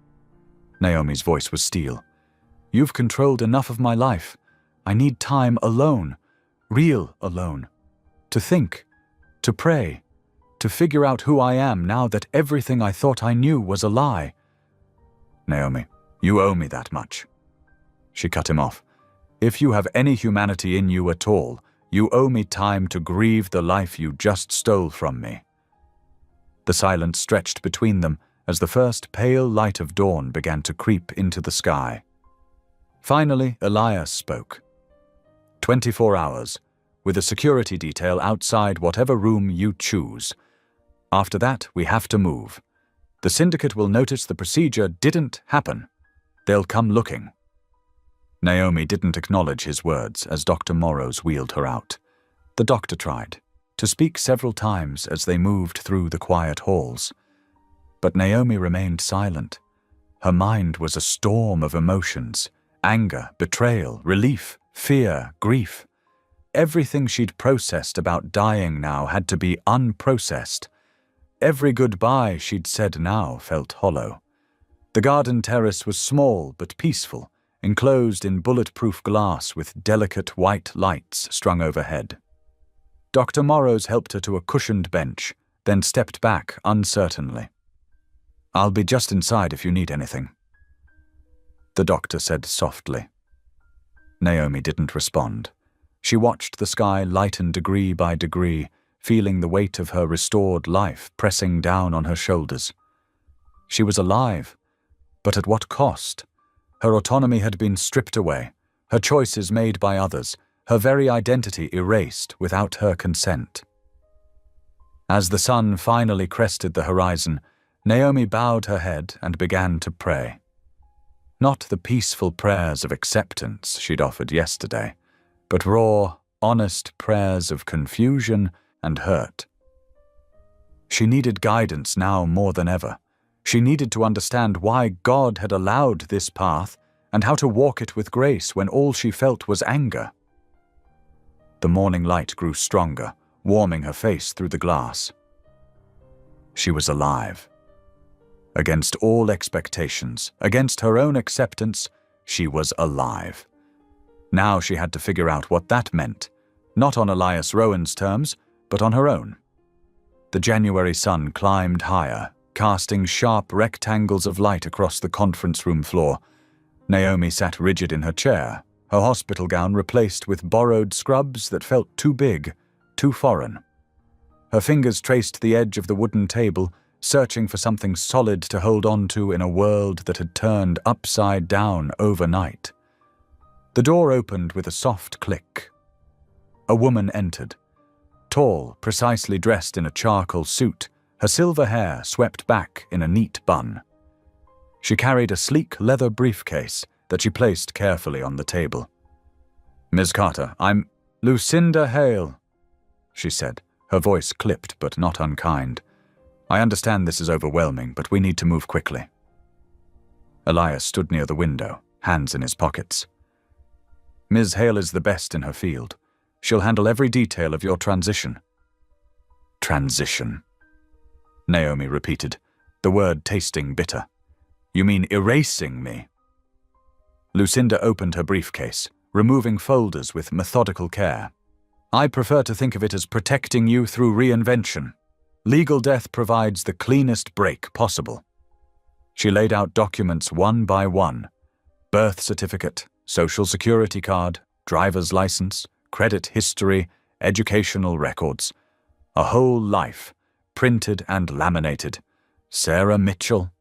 Naomi's voice was steel. You've controlled enough of my life. I need time alone, real alone, to think, to pray, to figure out who I am now that everything I thought I knew was a lie. Naomi, you owe me that much. She cut him off. If you have any humanity in you at all, you owe me time to grieve the life you just stole from me. The silence stretched between them as the first pale light of dawn began to creep into the sky. Finally, Elias spoke. 24 hours, with a security detail outside whatever room you choose. After that, we have to move. The syndicate will notice the procedure didn't happen. They'll come looking. Naomi didn't acknowledge his words as Dr. Morrows wheeled her out. The doctor tried to speak several times as they moved through the quiet halls. But Naomi remained silent. Her mind was a storm of emotions. Anger, betrayal, relief, fear, grief. Everything she'd processed about dying now had to be unprocessed. Every goodbye she'd said now felt hollow. The garden terrace was small but peaceful, enclosed in bulletproof glass with delicate white lights strung overhead. Dr. Morrows helped her to a cushioned bench, then stepped back uncertainly. "I'll be just inside if you need anything," the doctor said softly. Naomi didn't respond. She watched the sky lighten degree by degree, feeling the weight of her restored life pressing down on her shoulders. She was alive, but at what cost? Her autonomy had been stripped away, her choices made by others, her very identity erased without her consent. As the sun finally crested the horizon, Naomi bowed her head and began to pray. Not the peaceful prayers of acceptance she'd offered yesterday, but raw, honest prayers of confusion and hurt. She needed guidance now more than ever. She needed to understand why God had allowed this path and how to walk it with grace when all she felt was anger. The morning light grew stronger, warming her face through the glass. She was alive. Against all expectations, against her own acceptance, she was alive. Now she had to figure out what that meant, not on Elias Rowan's terms, but on her own. The January sun climbed higher, casting sharp rectangles of light across the conference room floor. Naomi sat rigid in her chair, her hospital gown replaced with borrowed scrubs that felt too big, too foreign. Her fingers traced the edge of the wooden table, searching for something solid to hold on to in a world that had turned upside down overnight. The door opened with a soft click. A woman entered. Tall, precisely dressed in a charcoal suit, her silver hair swept back in a neat bun. She carried a sleek leather briefcase that she placed carefully on the table. "Ms. Carter, I'm Lucinda Hale," she said, her voice clipped but not unkind. "I understand this is overwhelming, but we need to move quickly." Elias stood near the window, hands in his pockets. "Ms. Hale is the best in her field. She'll handle every detail of your transition." "Transition," Naomi repeated, the word tasting bitter. "You mean erasing me?" Lucinda opened her briefcase, removing folders with methodical care. "I prefer to think of it as protecting you through reinvention. Legal death provides the cleanest break possible." She laid out documents one by one: birth certificate, social security card, driver's license, credit history, educational records. A whole life, printed and laminated. "Sarah Mitchell,"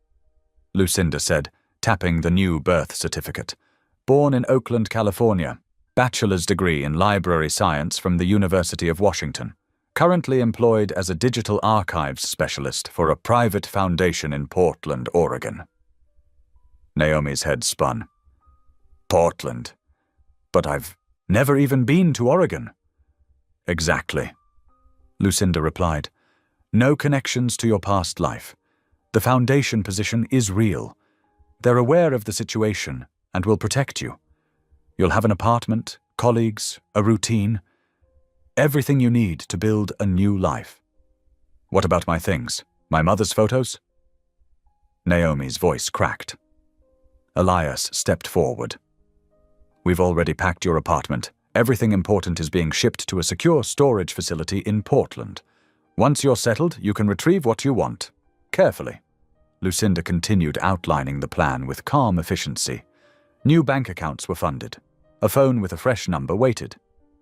Lucinda said, tapping the new birth certificate. "Born in Oakland, California. Bachelor's degree in library science from the University of Washington. Currently employed as a digital archives specialist for a private foundation in Portland, Oregon." Naomi's head spun. "Portland? But I've never even been to Oregon." "Exactly," Lucinda replied. "No connections to your past life. The foundation position is real. They're aware of the situation and will protect you. You'll have an apartment, colleagues, a routine. Everything you need to build a new life." "What about my things? My mother's photos?" Naomi's voice cracked. Elias stepped forward. "We've already packed your apartment. Everything important is being shipped to a secure storage facility in Portland. Once you're settled, you can retrieve what you want. Carefully." Lucinda continued outlining the plan with calm efficiency. New bank accounts were funded. A phone with a fresh number waited.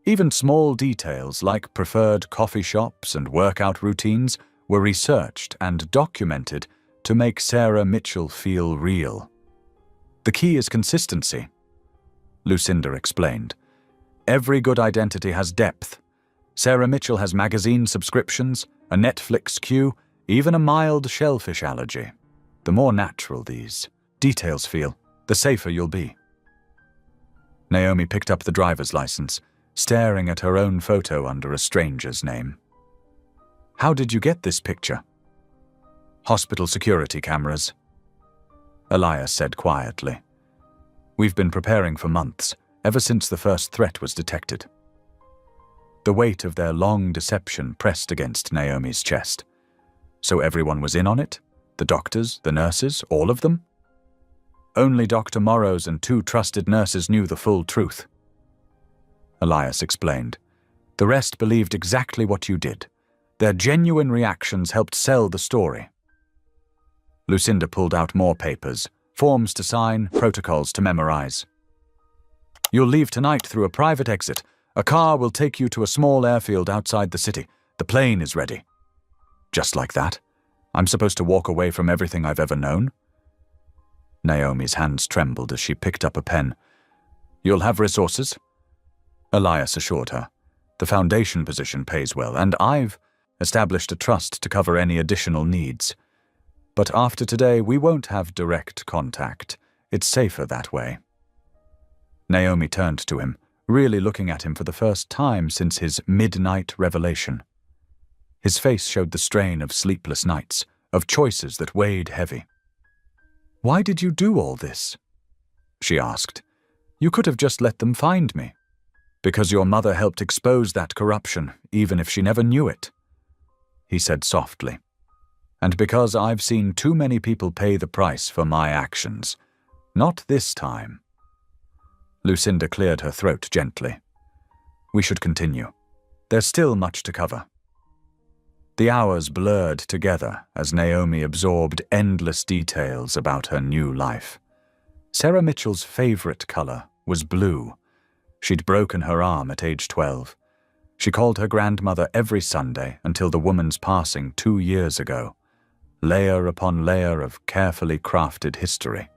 Even small details like preferred coffee shops and workout routines were researched and documented to make Sarah Mitchell feel real. "The key is consistency," Lucinda explained. "Every good identity has depth. Sarah Mitchell has magazine subscriptions, a Netflix queue, even a mild shellfish allergy. The more natural these details feel, the safer you'll be." Naomi picked up the driver's license, staring at her own photo under a stranger's name. "How did you get this picture?" "Hospital security cameras," Elias said quietly. "We've been preparing for months, ever since the first threat was detected." The weight of their long deception pressed against Naomi's chest. So everyone was in on it? The doctors, the nurses, all of them? Only Dr. Morrows and 2 trusted nurses knew the full truth. Elias explained. The rest believed exactly what you did. Their genuine reactions helped sell the story. Lucinda pulled out more papers, forms to sign, protocols to memorize. You'll leave tonight through a private exit. A car will take you to a small airfield outside the city. The plane is ready. Just like that? I'm supposed to walk away from everything I've ever known? Naomi's hands trembled as she picked up a pen. You'll have resources? Elias assured her. The foundation position pays well, and I've established a trust to cover any additional needs. But after today, we won't have direct contact. It's safer that way. Naomi turned to him, really looking at him for the first time since his midnight revelation. His face showed the strain of sleepless nights, of choices that weighed heavy. Why did you do all this? She asked. You could have just let them find me. Because your mother helped expose that corruption, even if she never knew it, he said softly. And because I've seen too many people pay the price for my actions. Not this time. Lucinda cleared her throat gently. We should continue. There's still much to cover. The hours blurred together as Naomi absorbed endless details about her new life. Sarah Mitchell's favorite color was blue. She'd broken her arm at age 12. She called her grandmother every Sunday until the woman's passing 2 years ago. Layer upon layer of carefully crafted history.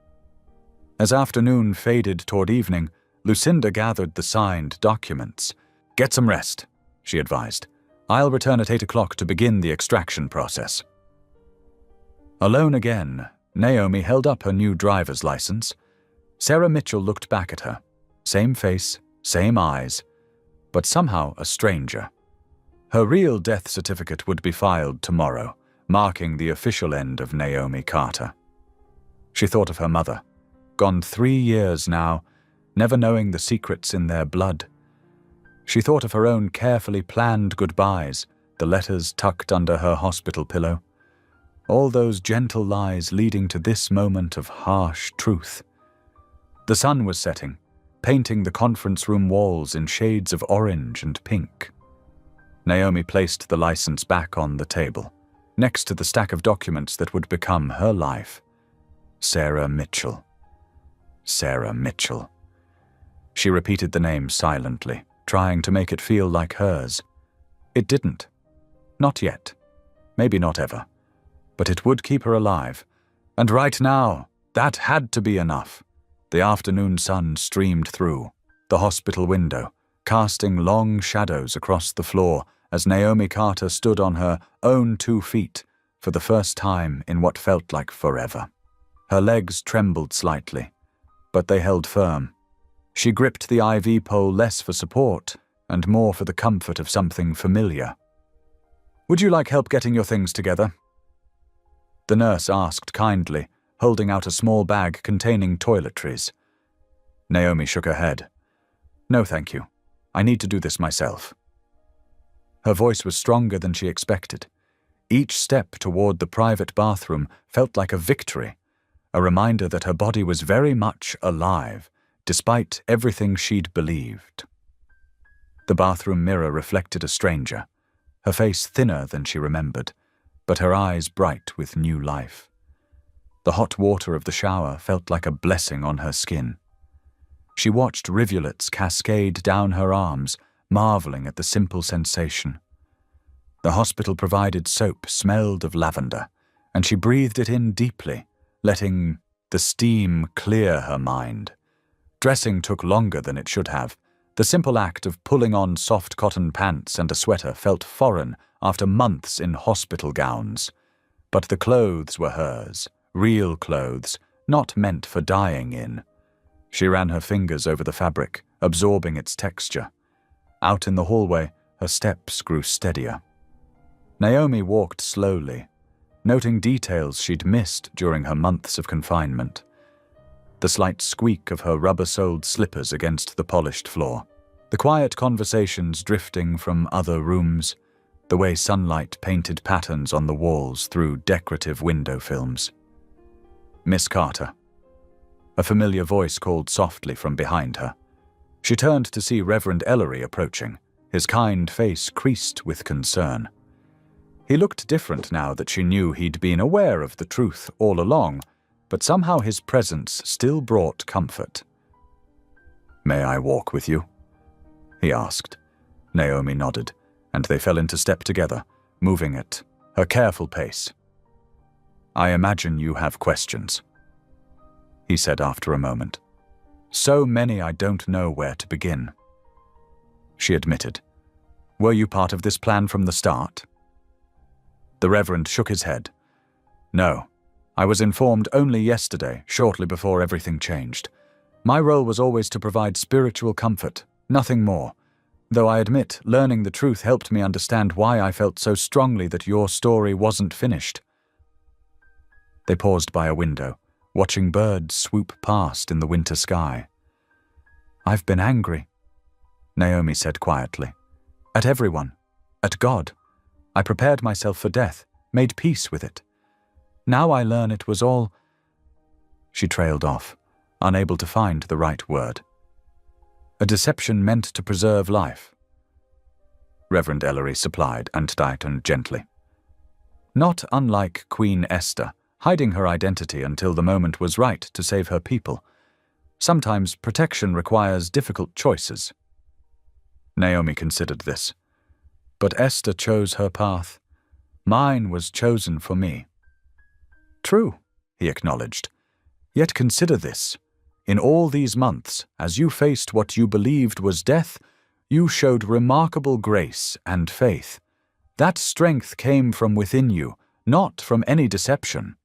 As afternoon faded toward evening, Lucinda gathered the signed documents. Get some rest, she advised. I'll return at 8 o'clock to begin the extraction process. Alone again, Naomi held up her new driver's license. Sarah Mitchell looked back at her. Same face, same eyes, but somehow a stranger. Her real death certificate would be filed tomorrow, marking the official end of Naomi Carter. She thought of her mother, gone 3 years now, never knowing the secrets in their blood. She thought of her own carefully planned goodbyes, the letters tucked under her hospital pillow. All those gentle lies leading to this moment of harsh truth. The sun was setting, painting the conference room walls in shades of orange and pink. Naomi placed the license back on the table, next to the stack of documents that would become her life. Sarah Mitchell. Sarah Mitchell. She repeated the name silently, trying to make it feel like hers. It didn't. Not yet. Maybe not ever. But it would keep her alive. And right now, that had to be enough. The afternoon sun streamed through the hospital window, casting long shadows across the floor as Naomi Carter stood on her own 2 feet for the first time in what felt like forever. Her legs trembled slightly, but they held firm. She gripped the IV pole less for support and more for the comfort of something familiar. Would you like help getting your things together? The nurse asked kindly, holding out a small bag containing toiletries. Naomi shook her head. No, thank you. I need to do this myself. Her voice was stronger than she expected. Each step toward the private bathroom felt like a victory, a reminder that her body was very much alive, despite everything she'd believed. The bathroom mirror reflected a stranger, her face thinner than she remembered, but her eyes bright with new life. The hot water of the shower felt like a blessing on her skin. She watched rivulets cascade down her arms, marveling at the simple sensation. The hospital-provided soap smelled of lavender, and she breathed it in deeply, letting the steam clear her mind. Dressing took longer than it should have. The simple act of pulling on soft cotton pants and a sweater felt foreign after months in hospital gowns. But the clothes were hers, real clothes, not meant for dying in. She ran her fingers over the fabric, absorbing its texture. Out in the hallway, her steps grew steadier. Naomi walked slowly, noting details she'd missed during her months of confinement. The slight squeak of her rubber-soled slippers against the polished floor, the quiet conversations drifting from other rooms, the way sunlight painted patterns on the walls through decorative window films. Miss Carter. A familiar voice called softly from behind her. She turned to see Reverend Ellery approaching, his kind face creased with concern. He looked different now that she knew he'd been aware of the truth all along, but somehow his presence still brought comfort. "May I walk with you?" he asked. Naomi nodded, and they fell into step together, moving at her careful pace. "I imagine you have questions," he said after a moment. "So many I don't know where to begin." She admitted. "Were you part of this plan from the start?" The Reverend shook his head. "No. I was informed only yesterday, shortly before everything changed. My role was always to provide spiritual comfort, nothing more. Though I admit, learning the truth helped me understand why I felt so strongly that your story wasn't finished." They paused by a window, watching birds swoop past in the winter sky. "I've been angry," Naomi said quietly. "At everyone. At God. I prepared myself for death, made peace with it. Now I learn it was all—" She trailed off, unable to find the right word. "A deception meant to preserve life," Reverend Ellery supplied and tightened gently. "Not unlike Queen Esther, hiding her identity until the moment was right to save her people. Sometimes protection requires difficult choices." Naomi considered this. "But Esther chose her path. Mine was chosen for me." "True," he acknowledged. "Yet consider this. In all these months, as you faced what you believed was death, you showed remarkable grace and faith. That strength came from within you, not from any deception.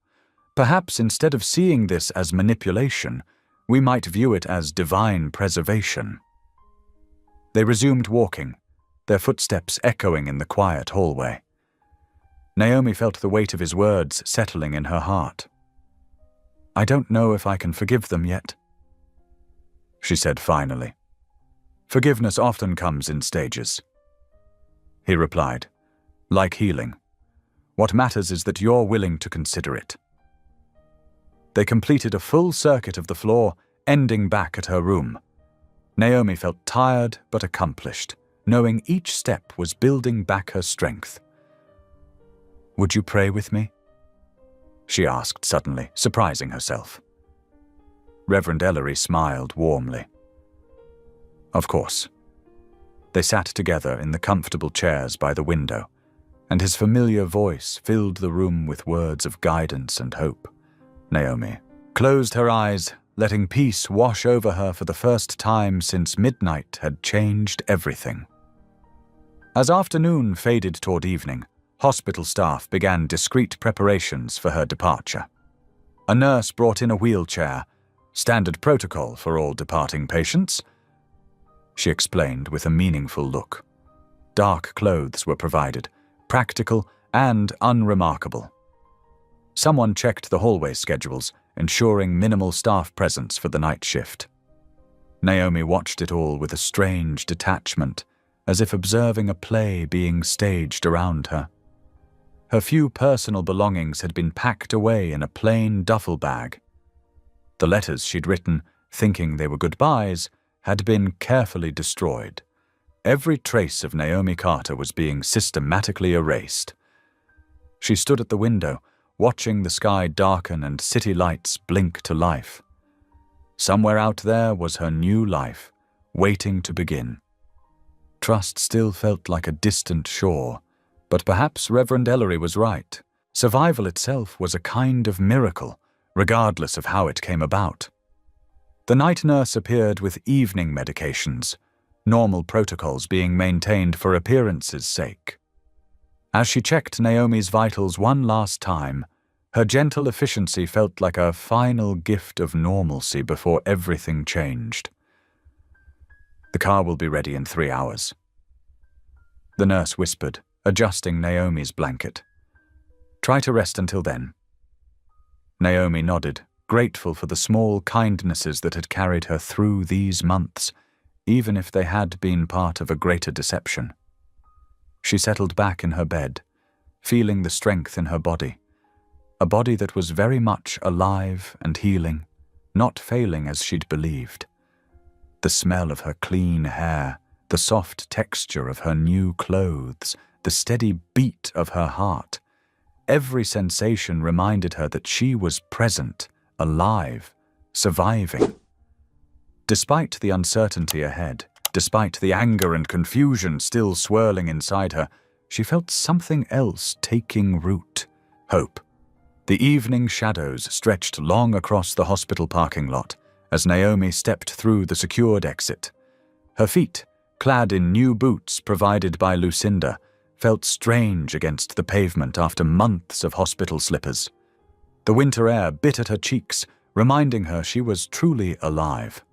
Perhaps instead of seeing this as manipulation, we might view it as divine preservation." They resumed walking, their footsteps echoing in the quiet hallway. Naomi felt the weight of his words settling in her heart. "I don't know if I can forgive them yet," she said finally. "Forgiveness often comes in stages," he replied. "Like healing. What matters is that you're willing to consider it." They completed a full circuit of the floor, ending back at her room. Naomi felt tired but accomplished, knowing each step was building back her strength. "Would you pray with me?" she asked suddenly, surprising herself. Reverend Ellery smiled warmly. "Of course." They sat together in the comfortable chairs by the window, and his familiar voice filled the room with words of guidance and hope. Naomi closed her eyes, letting peace wash over her for the first time since midnight had changed everything. As afternoon faded toward evening, hospital staff began discreet preparations for her departure. A nurse brought in a wheelchair, standard protocol for all departing patients, she explained with a meaningful look. Dark clothes were provided, practical and unremarkable. Someone checked the hallway schedules, ensuring minimal staff presence for the night shift. Naomi watched it all with a strange detachment, as if observing a play being staged around her. Her few personal belongings had been packed away in a plain duffel bag. The letters she'd written, thinking they were goodbyes, had been carefully destroyed. Every trace of Naomi Carter was being systematically erased. She stood at the window, watching the sky darken and city lights blink to life. Somewhere out there was her new life, waiting to begin. Trust still felt like a distant shore, but perhaps Reverend Ellery was right. Survival itself was a kind of miracle, regardless of how it came about. The night nurse appeared with evening medications, normal protocols being maintained for appearance's sake. As she checked Naomi's vitals one last time, her gentle efficiency felt like a final gift of normalcy before everything changed. "The car will be ready in 3 hours," the nurse whispered, adjusting Naomi's blanket. "Try to rest until then." Naomi nodded, grateful for the small kindnesses that had carried her through these months, even if they had been part of a greater deception. She settled back in her bed, feeling the strength in her body, a body that was very much alive and healing, not failing as she'd believed. The smell of her clean hair, the soft texture of her new clothes, the steady beat of her heart. Every sensation reminded her that she was present, alive, surviving. Despite the uncertainty ahead, despite the anger and confusion still swirling inside her, she felt something else taking root: hope. The evening shadows stretched long across the hospital parking lot as Naomi stepped through the secured exit. Her feet, clad in new boots provided by Lucinda, felt strange against the pavement after months of hospital slippers. The winter air bit at her cheeks, reminding her she was truly alive.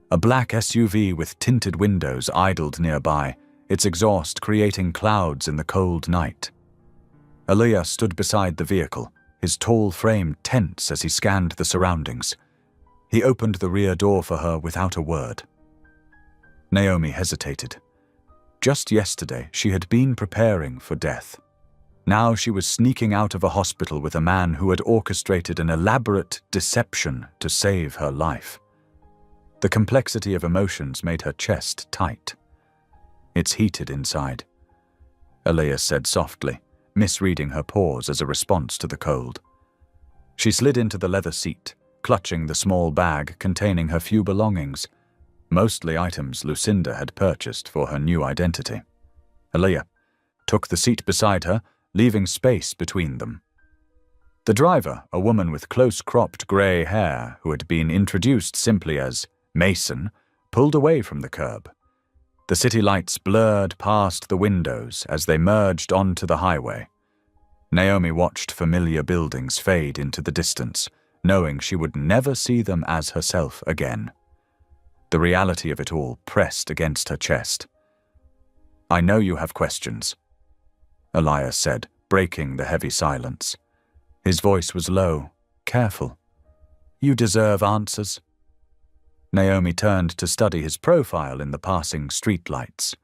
A black SUV with tinted windows idled nearby, its exhaust creating clouds in the cold night. Aaliyah stood beside the vehicle, his tall frame tense as he scanned the surroundings. He opened the rear door for her without a word. Naomi hesitated. Just yesterday, she had been preparing for death. Now she was sneaking out of a hospital with a man who had orchestrated an elaborate deception to save her life. The complexity of emotions made her chest tight. "It's heated inside," Aaliyah said softly, misreading her pause as a response to the cold. She slid into the leather seat, clutching the small bag containing her few belongings, mostly items Lucinda had purchased for her new identity. Aaliyah took the seat beside her, leaving space between them. The driver, a woman with close-cropped grey hair who had been introduced simply as Mason, pulled away from the curb. The city lights blurred past the windows as they merged onto the highway. Naomi watched familiar buildings fade into the distance, knowing she would never see them as herself again. The reality of it all pressed against her chest. "I know you have questions," Elias said, breaking the heavy silence. His voice was low, careful. "You deserve answers." Naomi turned to study his profile in the passing streetlights.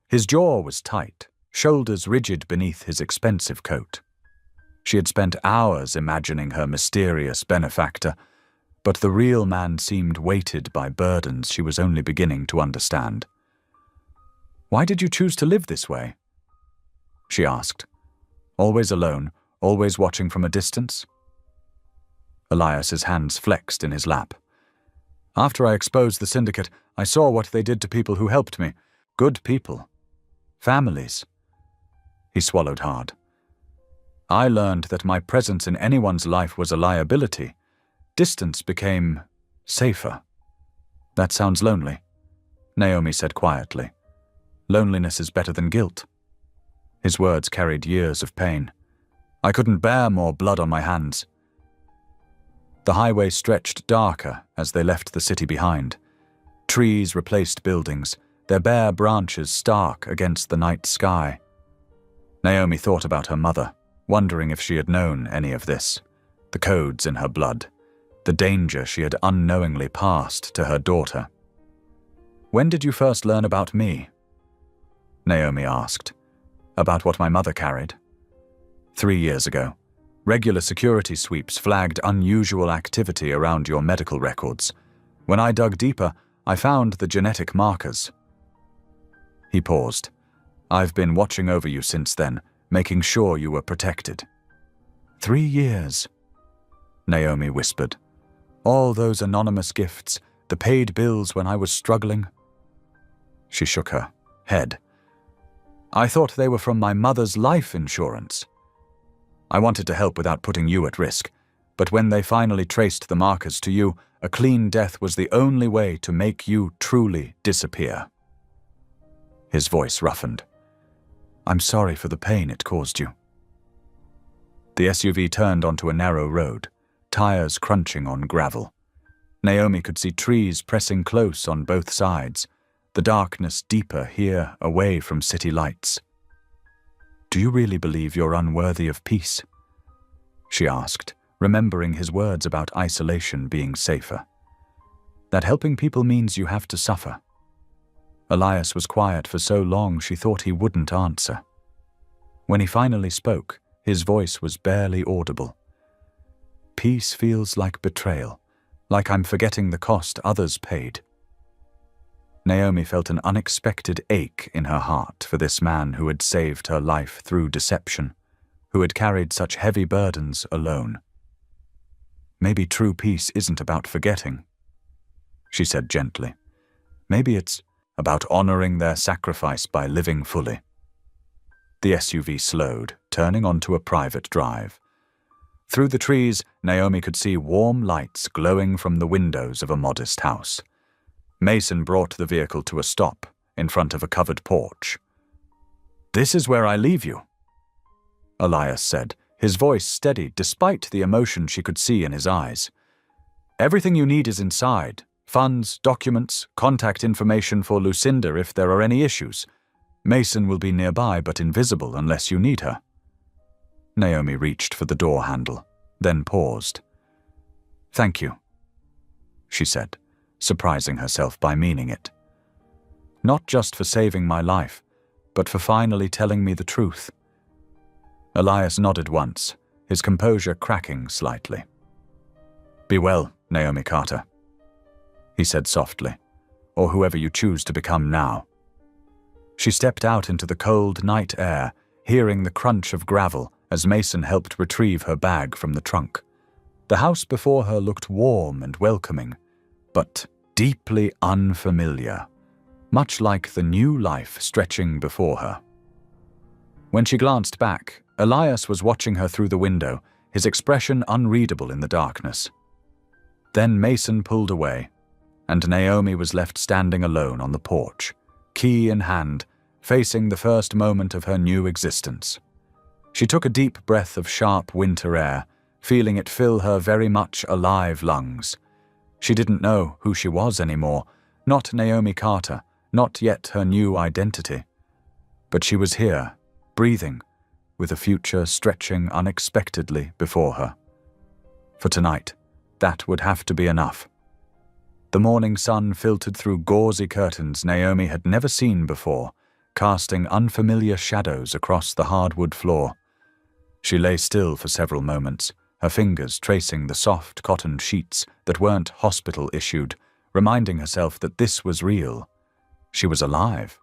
His jaw was tight, shoulders rigid beneath his expensive coat. She had spent hours imagining her mysterious benefactor, but the real man seemed weighted by burdens she was only beginning to understand. "Why did you choose to live this way?" she asked. "Always alone, always watching from a distance?" Elias's hands flexed in his lap. "After I exposed the syndicate, I saw what they did to people who helped me. Good people. Families." He swallowed hard. "I learned that my presence in anyone's life was a liability. Distance became safer." "That sounds lonely," Naomi said quietly. "Loneliness is better than guilt." His words carried years of pain. "I couldn't bear more blood on my hands." The highway stretched darker as they left the city behind. Trees replaced buildings, their bare branches stark against the night sky. Naomi thought about her mother, wondering if she had known any of this, the codes in her blood, the danger she had unknowingly passed to her daughter. "When did you first learn about me?" Naomi asked. "About what my mother carried?" 3 years ago. Regular security sweeps flagged unusual activity around your medical records. When I dug deeper, I found the genetic markers." He paused. "I've been watching over you since then, making sure you were protected." 3 years, Naomi whispered. "All those anonymous gifts, the paid bills when I was struggling." She shook her head. "I thought they were from my mother's life insurance. I wanted to help without putting you at risk, but when they finally traced the markers to you, a clean death was the only way to make you truly disappear." His voice roughened. "I'm sorry for the pain it caused you." The SUV turned onto a narrow road, tires crunching on gravel. Naomi could see trees pressing close on both sides, the darkness deeper here away from city lights. "Do you really believe you're unworthy of peace?" she asked, remembering his words about isolation being safer. "That helping people means you have to suffer." Elias was quiet for so long she thought he wouldn't answer. When he finally spoke, his voice was barely audible. "Peace feels like betrayal, like I'm forgetting the cost others paid. Naomi felt an unexpected ache in her heart for this man who had saved her life through deception, who had carried such heavy burdens alone. Maybe true peace isn't about forgetting, she said gently. Maybe it's about honoring their sacrifice by living fully. The SUV slowed, turning onto a private drive. Through the trees, Naomi could see warm lights glowing from the windows of a modest house. Mason brought the vehicle to a stop in front of a covered porch. "This is where I leave you," Elias said, his voice steady despite the emotion she could see in his eyes. "Everything you need is inside. Funds, documents, contact information for Lucinda if there are any issues. Mason will be nearby but invisible unless you need her." Naomi reached for the door handle, then paused. "Thank you," she said, surprising herself by meaning it. "Not just for saving my life, but for finally telling me the truth." Elias nodded once, his composure cracking slightly. "Be well, Naomi Carter," he said softly, "or whoever you choose to become now." She stepped out into the cold night air, hearing the crunch of gravel as Mason helped retrieve her bag from the trunk. The house before her looked warm and welcoming, but deeply unfamiliar, much like the new life stretching before her. When she glanced back, Elias was watching her through the window, his expression unreadable in the darkness. Then Mason pulled away, and Naomi was left standing alone on the porch, key in hand, facing the first moment of her new existence. She took a deep breath of sharp winter air, feeling it fill her very much alive lungs. She didn't know who she was anymore, not Naomi Carter, not yet her new identity. But she was here, breathing, with a future stretching unexpectedly before her. For tonight, that would have to be enough. The morning sun filtered through gauzy curtains Naomi had never seen before, casting unfamiliar shadows across the hardwood floor. She lay still for several moments, her fingers tracing the soft cotton sheets that weren't hospital-issued, reminding herself that this was real. She was alive.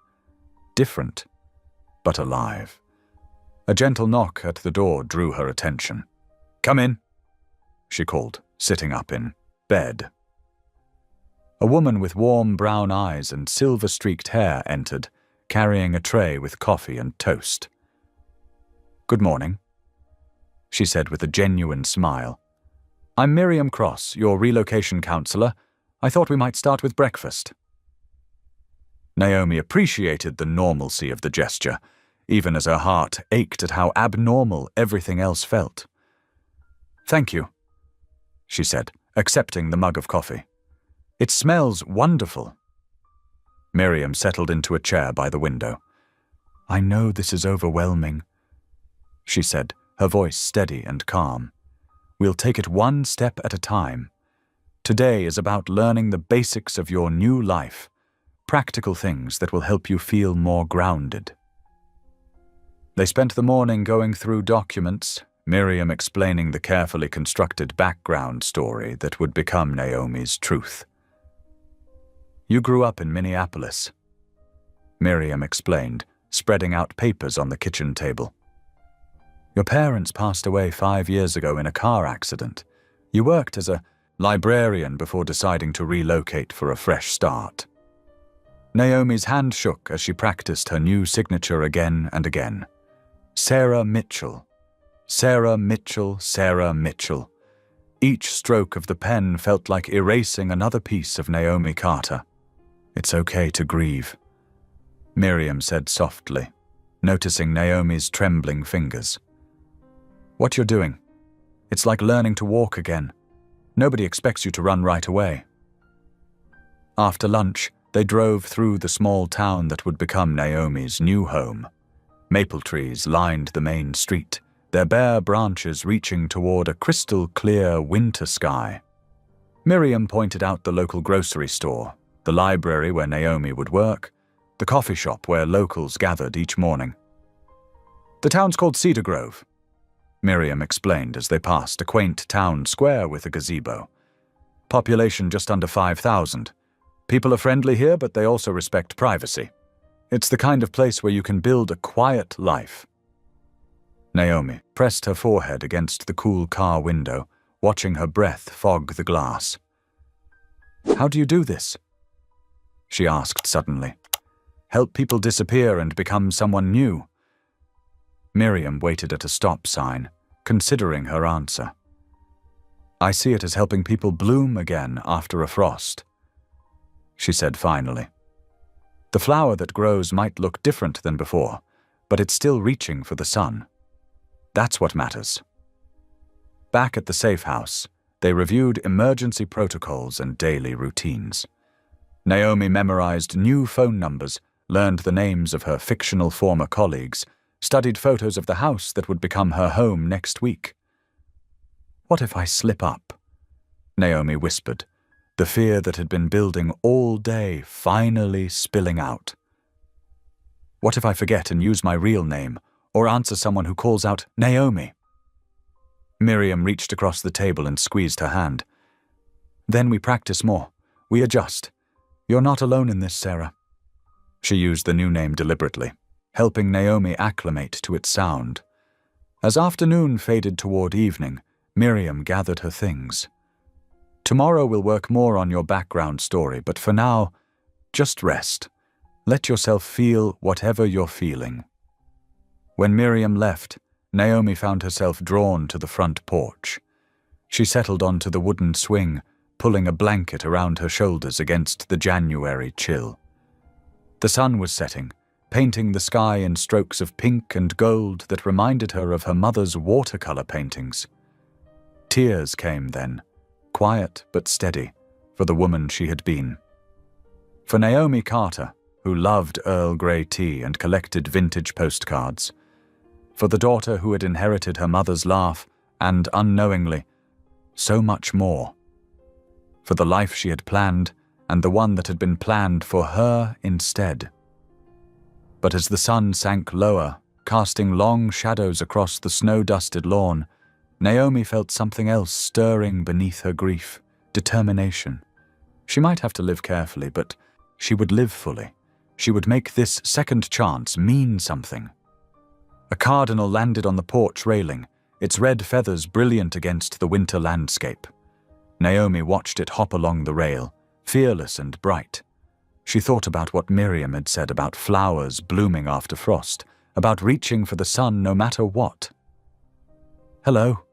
Different, but alive. A gentle knock at the door drew her attention. "Come in," she called, sitting up in bed. A woman with warm brown eyes and silver-streaked hair entered, carrying a tray with coffee and toast. "Good morning," she said with a genuine smile. "I'm Miriam Cross, your relocation counselor. I thought we might start with breakfast." Naomi appreciated the normalcy of the gesture, even as her heart ached at how abnormal everything else felt. "Thank you," she said, accepting the mug of coffee. "It smells wonderful." Miriam settled into a chair by the window. "I know this is overwhelming," she said, her voice steady and calm. "We'll take it one step at a time. Today is about learning the basics of your new life, practical things that will help you feel more grounded." They spent the morning going through documents, Miriam explaining the carefully constructed background story that would become Naomi's truth. "You grew up in Minneapolis," Miriam explained, spreading out papers on the kitchen table. "Your parents passed away 5 years ago in a car accident. You worked as a librarian before deciding to relocate for a fresh start." Naomi's hand shook as she practiced her new signature again and again. Sarah Mitchell. Sarah Mitchell, Sarah Mitchell. Each stroke of the pen felt like erasing another piece of Naomi Carter. "It's okay to grieve," Miriam said softly, noticing Naomi's trembling fingers. "What you're doing, it's like learning to walk again. Nobody expects you to run right away." After lunch, they drove through the small town that would become Naomi's new home. Maple trees lined the main street, their bare branches reaching toward a crystal-clear winter sky. Miriam pointed out the local grocery store, the library where Naomi would work, the coffee shop where locals gathered each morning. "The town's called Cedar Grove," Miriam explained as they passed a quaint town square with a gazebo. Population just under 5,000. People are friendly here, but they also respect privacy. It's the kind of place where you can build a quiet life. Naomi pressed her forehead against the cool car window, watching her breath fog the glass. "How do you do this?" she asked suddenly. "Help people disappear and become someone new?" Miriam waited at a stop sign, considering her answer. "I see it as helping people bloom again after a frost," she said finally. "The flower that grows might look different than before, but it's still reaching for the sun. That's what matters." Back at the safe house, they reviewed emergency protocols and daily routines. Naomi memorized new phone numbers, learned the names of her fictional former colleagues, studied photos of the house that would become her home next week. "What if I slip up?" Naomi whispered, the fear that had been building all day finally spilling out. "What if I forget and use my real name, or answer someone who calls out, 'Naomi'?" Miriam reached across the table and squeezed her hand. "Then we practice more. We adjust. You're not alone in this, Sarah." She used the new name deliberately, helping Naomi acclimate to its sound. As afternoon faded toward evening, Miriam gathered her things. "Tomorrow we'll work more on your background story, but for now, just rest. Let yourself feel whatever you're feeling." When Miriam left, Naomi found herself drawn to the front porch. She settled onto the wooden swing, pulling a blanket around her shoulders against the January chill. The sun was setting, painting the sky in strokes of pink and gold that reminded her of her mother's watercolor paintings. Tears came then, quiet but steady, for the woman she had been. For Naomi Carter, who loved Earl Grey tea and collected vintage postcards. For the daughter who had inherited her mother's laugh and, unknowingly, so much more. For the life she had planned and the one that had been planned for her instead. But as the sun sank lower, casting long shadows across the snow-dusted lawn, Naomi felt something else stirring beneath her grief, determination. She might have to live carefully, but she would live fully. She would make this second chance mean something. A cardinal landed on the porch railing, its red feathers brilliant against the winter landscape. Naomi watched it hop along the rail, fearless and bright. She thought about what Miriam had said about flowers blooming after frost, about reaching for the sun no matter what. "Hello,"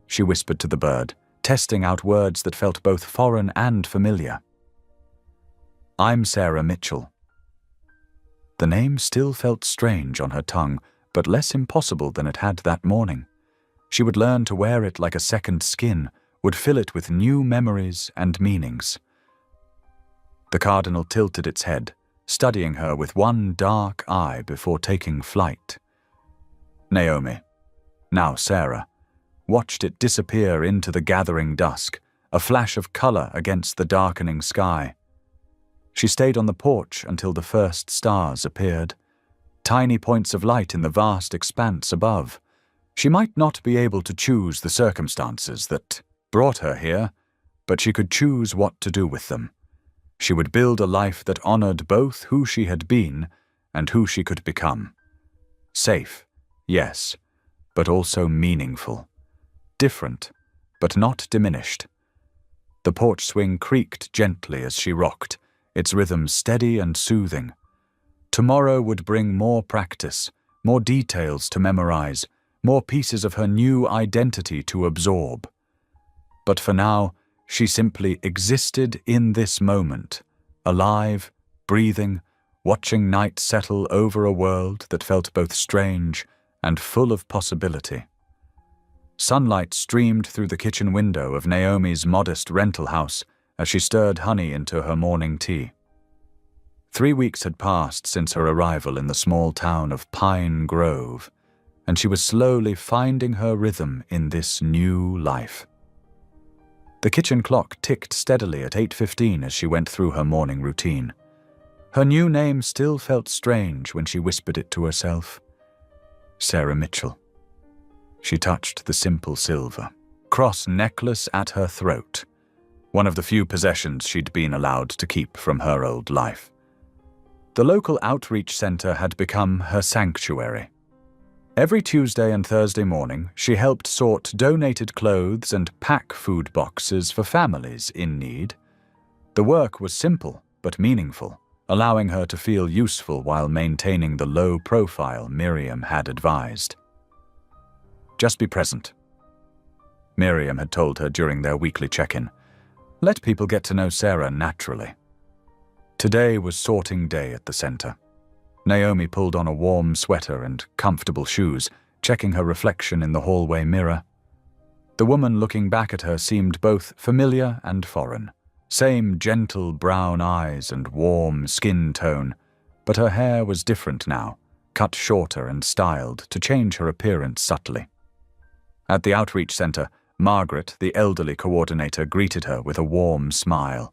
she whispered to the bird, testing out words that felt both foreign and familiar. "I'm Sarah Mitchell." The name still felt strange on her tongue, but less impossible than it had that morning. She would learn to wear it like a second skin, would fill it with new memories and meanings. The cardinal tilted its head, studying her with one dark eye before taking flight. Naomi, now Sarah, watched it disappear into the gathering dusk, a flash of color against the darkening sky. She stayed on the porch until the first stars appeared, tiny points of light in the vast expanse above. She might not be able to choose the circumstances that brought her here, but she could choose what to do with them. She would build a life that honored both who she had been and who she could become. Safe, yes, but also meaningful. Different, but not diminished. The porch swing creaked gently as she rocked, its rhythm steady and soothing. Tomorrow would bring more practice, more details to memorize, more pieces of her new identity to absorb. But for now, she simply existed in this moment, alive, breathing, watching night settle over a world that felt both strange and full of possibility. Sunlight streamed through the kitchen window of Naomi's modest rental house as she stirred honey into her morning tea. 3 weeks had passed since her arrival in the small town of Pine Grove, and she was slowly finding her rhythm in this new life. The kitchen clock ticked steadily at 8:15 as she went through her morning routine. Her new name still felt strange when she whispered it to herself. Sarah Mitchell. She touched the simple silver cross necklace at her throat, one of the few possessions she'd been allowed to keep from her old life. The local outreach center had become her sanctuary. Every Tuesday and Thursday morning, she helped sort donated clothes and pack food boxes for families in need. The work was simple but meaningful, allowing her to feel useful while maintaining the low profile Miriam had advised. Just be present, Miriam had told her during their weekly check-in. Let people get to know Sarah naturally. Today was sorting day at the center. Naomi pulled on a warm sweater and comfortable shoes, checking her reflection in the hallway mirror. The woman looking back at her seemed both familiar and foreign. Same gentle brown eyes and warm skin tone, but her hair was different now, cut shorter and styled to change her appearance subtly. At the outreach center, Margaret, the elderly coordinator, greeted her with a warm smile.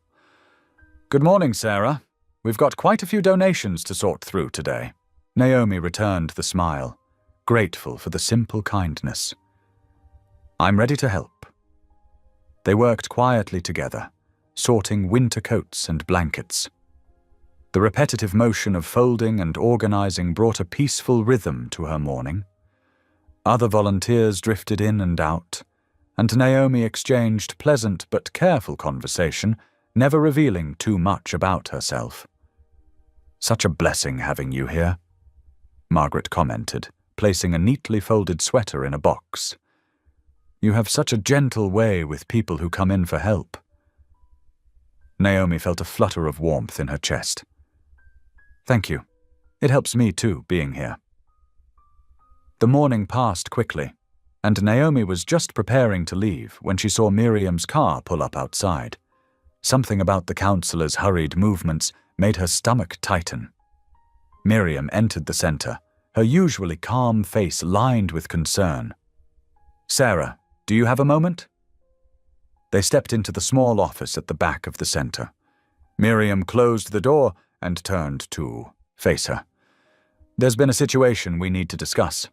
"Good morning, Sarah. We've got quite a few donations to sort through today." Naomi returned the smile, grateful for the simple kindness. "I'm ready to help." They worked quietly together, sorting winter coats and blankets. The repetitive motion of folding and organizing brought a peaceful rhythm to her morning. Other volunteers drifted in and out, and Naomi exchanged pleasant but careful conversation, never revealing too much about herself. "Such a blessing having you here," Margaret commented, placing a neatly folded sweater in a box. "You have such a gentle way with people who come in for help." Naomi felt a flutter of warmth in her chest. "Thank you. It helps me too, being here." The morning passed quickly, and Naomi was just preparing to leave when she saw Miriam's car pull up outside. Something about the counselor's hurried movements made her stomach tighten. Miriam entered the center, her usually calm face lined with concern. "Sarah, do you have a moment?" They stepped into the small office at the back of the center. Miriam closed the door and turned to face her. "There's been a situation we need to discuss."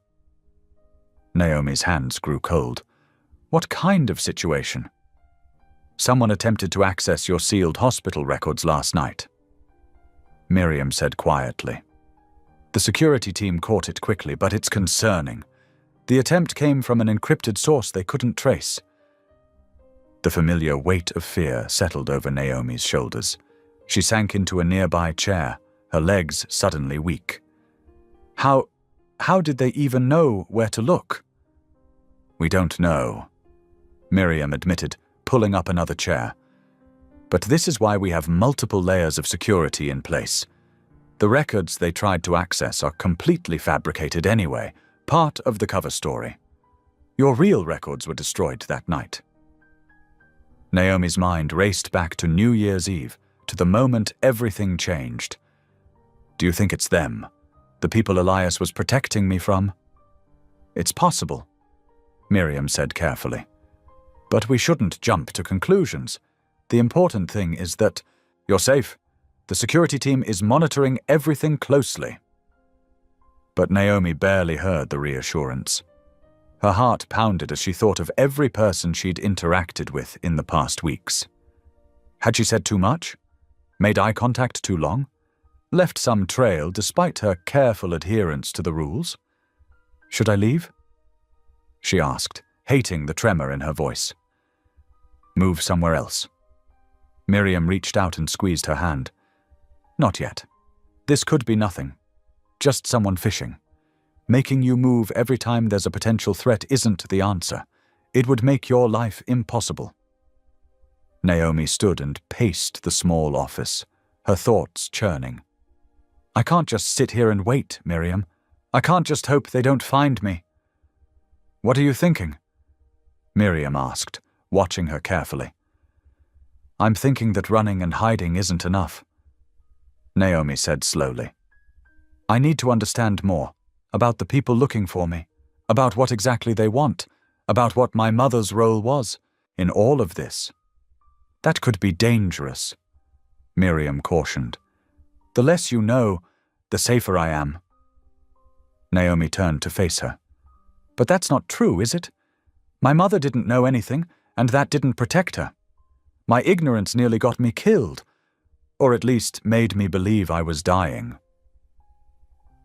Naomi's hands grew cold. "What kind of situation?" "Someone attempted to access your sealed hospital records last night," Miriam said quietly. "The security team caught it quickly, but it's concerning. The attempt came from an encrypted source they couldn't trace." The familiar weight of fear settled over Naomi's shoulders. She sank into a nearby chair, her legs suddenly weak. How did they even know where to look?" "We don't know," Miriam admitted, pulling up another chair. "But this is why we have multiple layers of security in place. The records they tried to access are completely fabricated anyway, part of the cover story. Your real records were destroyed that night." Naomi's mind raced back to New Year's Eve, to the moment everything changed. "Do you think it's them? The people Elias was protecting me from?" "It's possible," Miriam said carefully. "But we shouldn't jump to conclusions. The important thing is that you're safe. The security team is monitoring everything closely." But Naomi barely heard the reassurance. Her heart pounded as she thought of every person she'd interacted with in the past weeks. Had she said too much? Made eye contact too long? Left some trail despite her careful adherence to the rules? "Should I leave?" she asked, hating the tremor in her voice. "Move somewhere else." Miriam reached out and squeezed her hand. "Not yet. This could be nothing. Just someone fishing. Making you move every time there's a potential threat isn't the answer. It would make your life impossible." Naomi stood and paced the small office, her thoughts churning. "I can't just sit here and wait, Miriam. I can't just hope they don't find me." "What are you thinking?" Miriam asked, watching her carefully. "I'm thinking that running and hiding isn't enough," Naomi said slowly. "I need to understand more about the people looking for me, about what exactly they want, about what my mother's role was in all of this." "That could be dangerous," Miriam cautioned. "The less you know, the safer I am." Naomi turned to face her. "But that's not true, is it? My mother didn't know anything, and that didn't protect her. My ignorance nearly got me killed, or at least made me believe I was dying.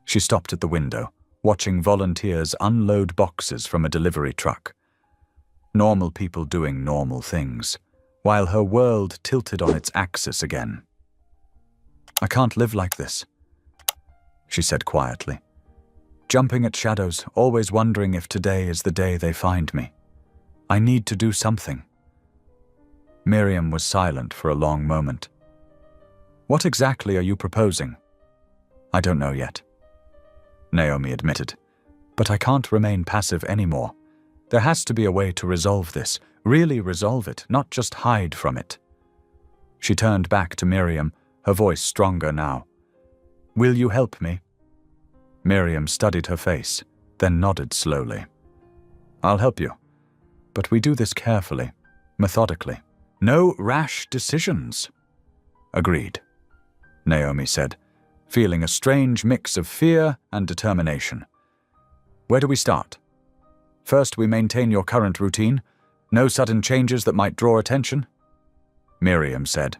She stopped at the window, watching volunteers unload boxes from a delivery truck. Normal people doing normal things, while her world tilted on its axis again. I can't live like this, she said quietly. Jumping at shadows, always wondering if today is the day they find me. I need to do something. Miriam was silent for a long moment. What exactly are you proposing? I don't know yet, Naomi admitted. But I can't remain passive anymore. There has to be a way to resolve this, really resolve it, not just hide from it. She turned back to Miriam, her voice stronger now. Will you help me? Miriam studied her face, then nodded slowly. I'll help you, but we do this carefully, methodically. No rash decisions. Agreed, Naomi said, feeling a strange mix of fear and determination. Where do we start? First, we maintain your current routine. No sudden changes that might draw attention? Miriam said.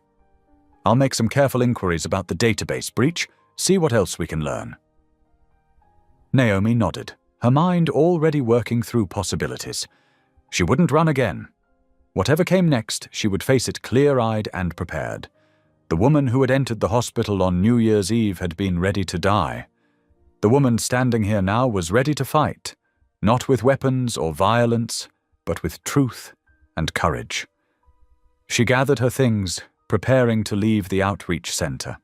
I'll make some careful inquiries about the database breach, see what else we can learn. Naomi nodded, her mind already working through possibilities. She wouldn't run again. Whatever came next, she would face it clear-eyed and prepared. The woman who had entered the hospital on New Year's Eve had been ready to die. The woman standing here now was ready to fight, not with weapons or violence, but with truth and courage. She gathered her things, preparing to leave the outreach center.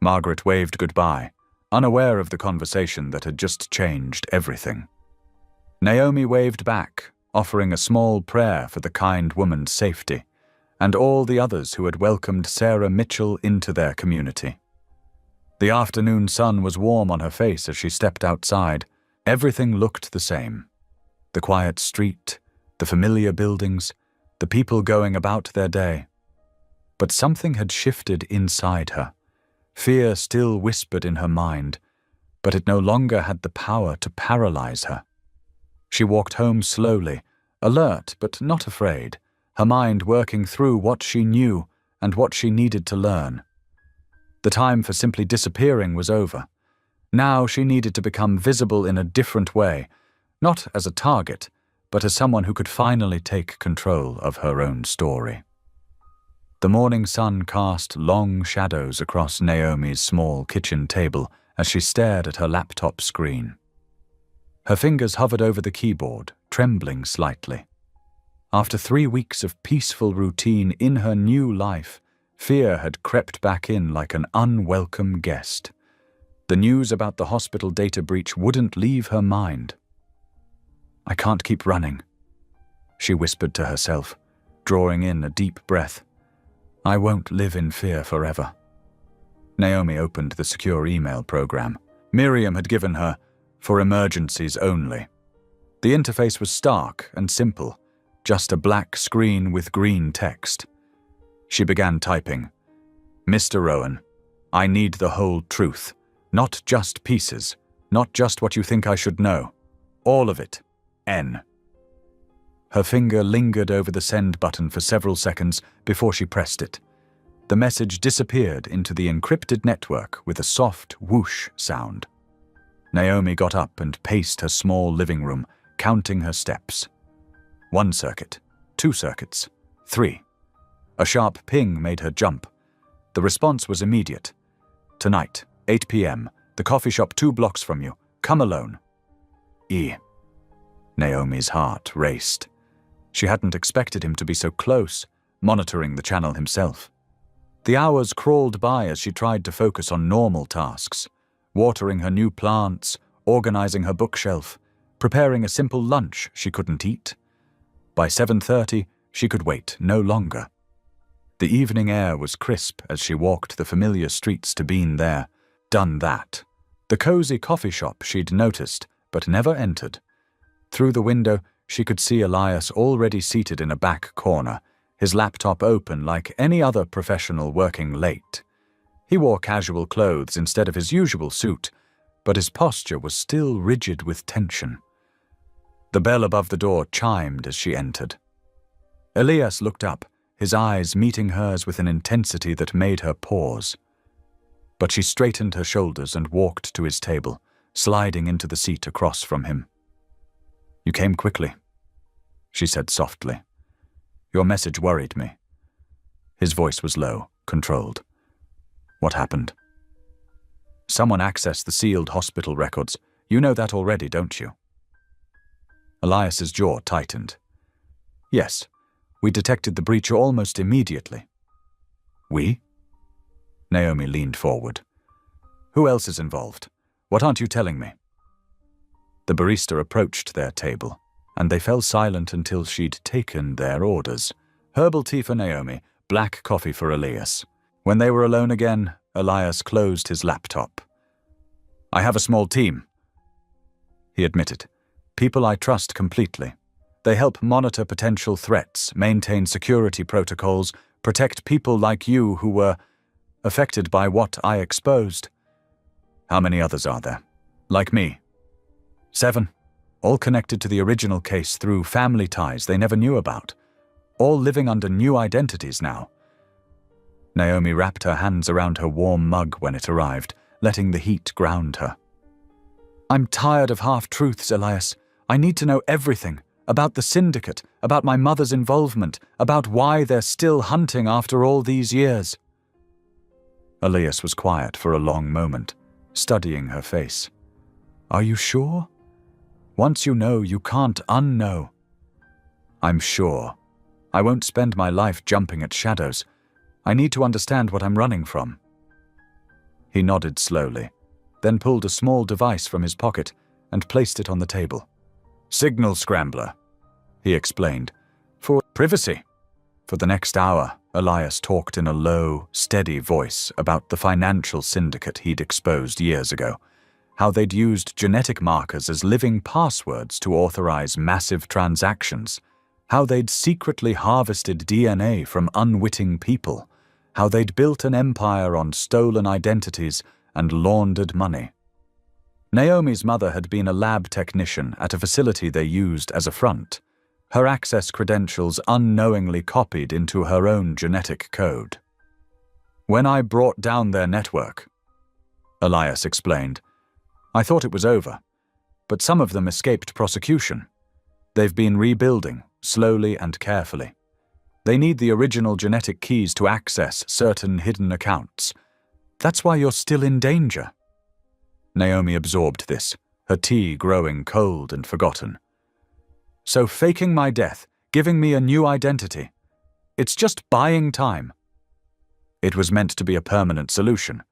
Margaret waved goodbye, unaware of the conversation that had just changed everything. Naomi waved back, offering a small prayer for the kind woman's safety, and all the others who had welcomed Sarah Mitchell into their community. The afternoon sun was warm on her face as she stepped outside. Everything looked the same. The quiet street, the familiar buildings, the people going about their day. But something had shifted inside her. Fear still whispered in her mind, but it no longer had the power to paralyze her. She walked home slowly, alert but not afraid, her mind working through what she knew and what she needed to learn. The time for simply disappearing was over. Now she needed to become visible in a different way, not as a target, but as someone who could finally take control of her own story. The morning sun cast long shadows across Naomi's small kitchen table as she stared at her laptop screen. Her fingers hovered over the keyboard, trembling slightly. After 3 weeks of peaceful routine in her new life, fear had crept back in like an unwelcome guest. The news about the hospital data breach wouldn't leave her mind. I can't keep running, she whispered to herself, drawing in a deep breath. I won't live in fear forever. Naomi opened the secure email program Miriam had given her for emergencies only. The interface was stark and simple, just a black screen with green text. She began typing, Mr. Rowan, I need the whole truth, not just pieces, not just what you think I should know. All of it. N. Her finger lingered over the send button for several seconds before she pressed it. The message disappeared into the encrypted network with a soft whoosh sound. Naomi got up and paced her small living room, counting her steps. 1 circuit, 2 circuits, 3. A sharp ping made her jump. The response was immediate. Tonight, 8 p.m., the coffee shop 2 blocks from you. Come alone. E. Naomi's heart raced. She hadn't expected him to be so close, monitoring the channel himself. The hours crawled by as she tried to focus on normal tasks, watering her new plants, organizing her bookshelf, preparing a simple lunch she couldn't eat. By 7:30, she could wait no longer. The evening air was crisp as she walked the familiar streets to Bean there. Done that. The cozy coffee shop she'd noticed, but never entered. Through the window, she could see Elias already seated in a back corner, his laptop open like any other professional working late. He wore casual clothes instead of his usual suit, but his posture was still rigid with tension. The bell above the door chimed as she entered. Elias looked up, his eyes meeting hers with an intensity that made her pause. But she straightened her shoulders and walked to his table, sliding into the seat across from him. "You came quickly," she said softly. "Your message worried me." His voice was low, controlled. "What happened?" "Someone accessed the sealed hospital records. You know that already, don't you?" Elias's jaw tightened. "Yes, we detected the breach almost immediately." "We?" Naomi leaned forward. "Who else is involved? What aren't you telling me?" The barista approached their table, and they fell silent until she'd taken their orders. Herbal tea for Naomi, black coffee for Elias. When they were alone again, Elias closed his laptop. "I have a small team," he admitted. "People I trust completely. They help monitor potential threats, maintain security protocols, protect people like you who were affected by what I exposed." "How many others are there? Like me?" 7, all connected to the original case through family ties they never knew about, all living under new identities now. Naomi wrapped her hands around her warm mug when it arrived, letting the heat ground her. "I'm tired of half-truths, Elias. I need to know everything, about the syndicate, about my mother's involvement, about why they're still hunting after all these years." Elias was quiet for a long moment, studying her face. "Are you sure? Once you know, you can't unknow." "I'm sure. I won't spend my life jumping at shadows. I need to understand what I'm running from." He nodded slowly, then pulled a small device from his pocket and placed it on the table. "Signal scrambler," he explained, "for privacy." For the next hour, Elias talked in a low, steady voice about the financial syndicate he'd exposed years ago, how they'd used genetic markers as living passwords to authorize massive transactions, how they'd secretly harvested DNA from unwitting people, how they'd built an empire on stolen identities and laundered money. Naomi's mother had been a lab technician at a facility they used as a front, her access credentials unknowingly copied into her own genetic code. "When I brought down their network," Elias explained, "I thought it was over, but some of them escaped prosecution. They've been rebuilding, slowly and carefully. They need the original genetic keys to access certain hidden accounts. That's why you're still in danger." Naomi absorbed this, her tea growing cold and forgotten. "So faking my death, giving me a new identity, it's just buying time." "It was meant to be a permanent solution.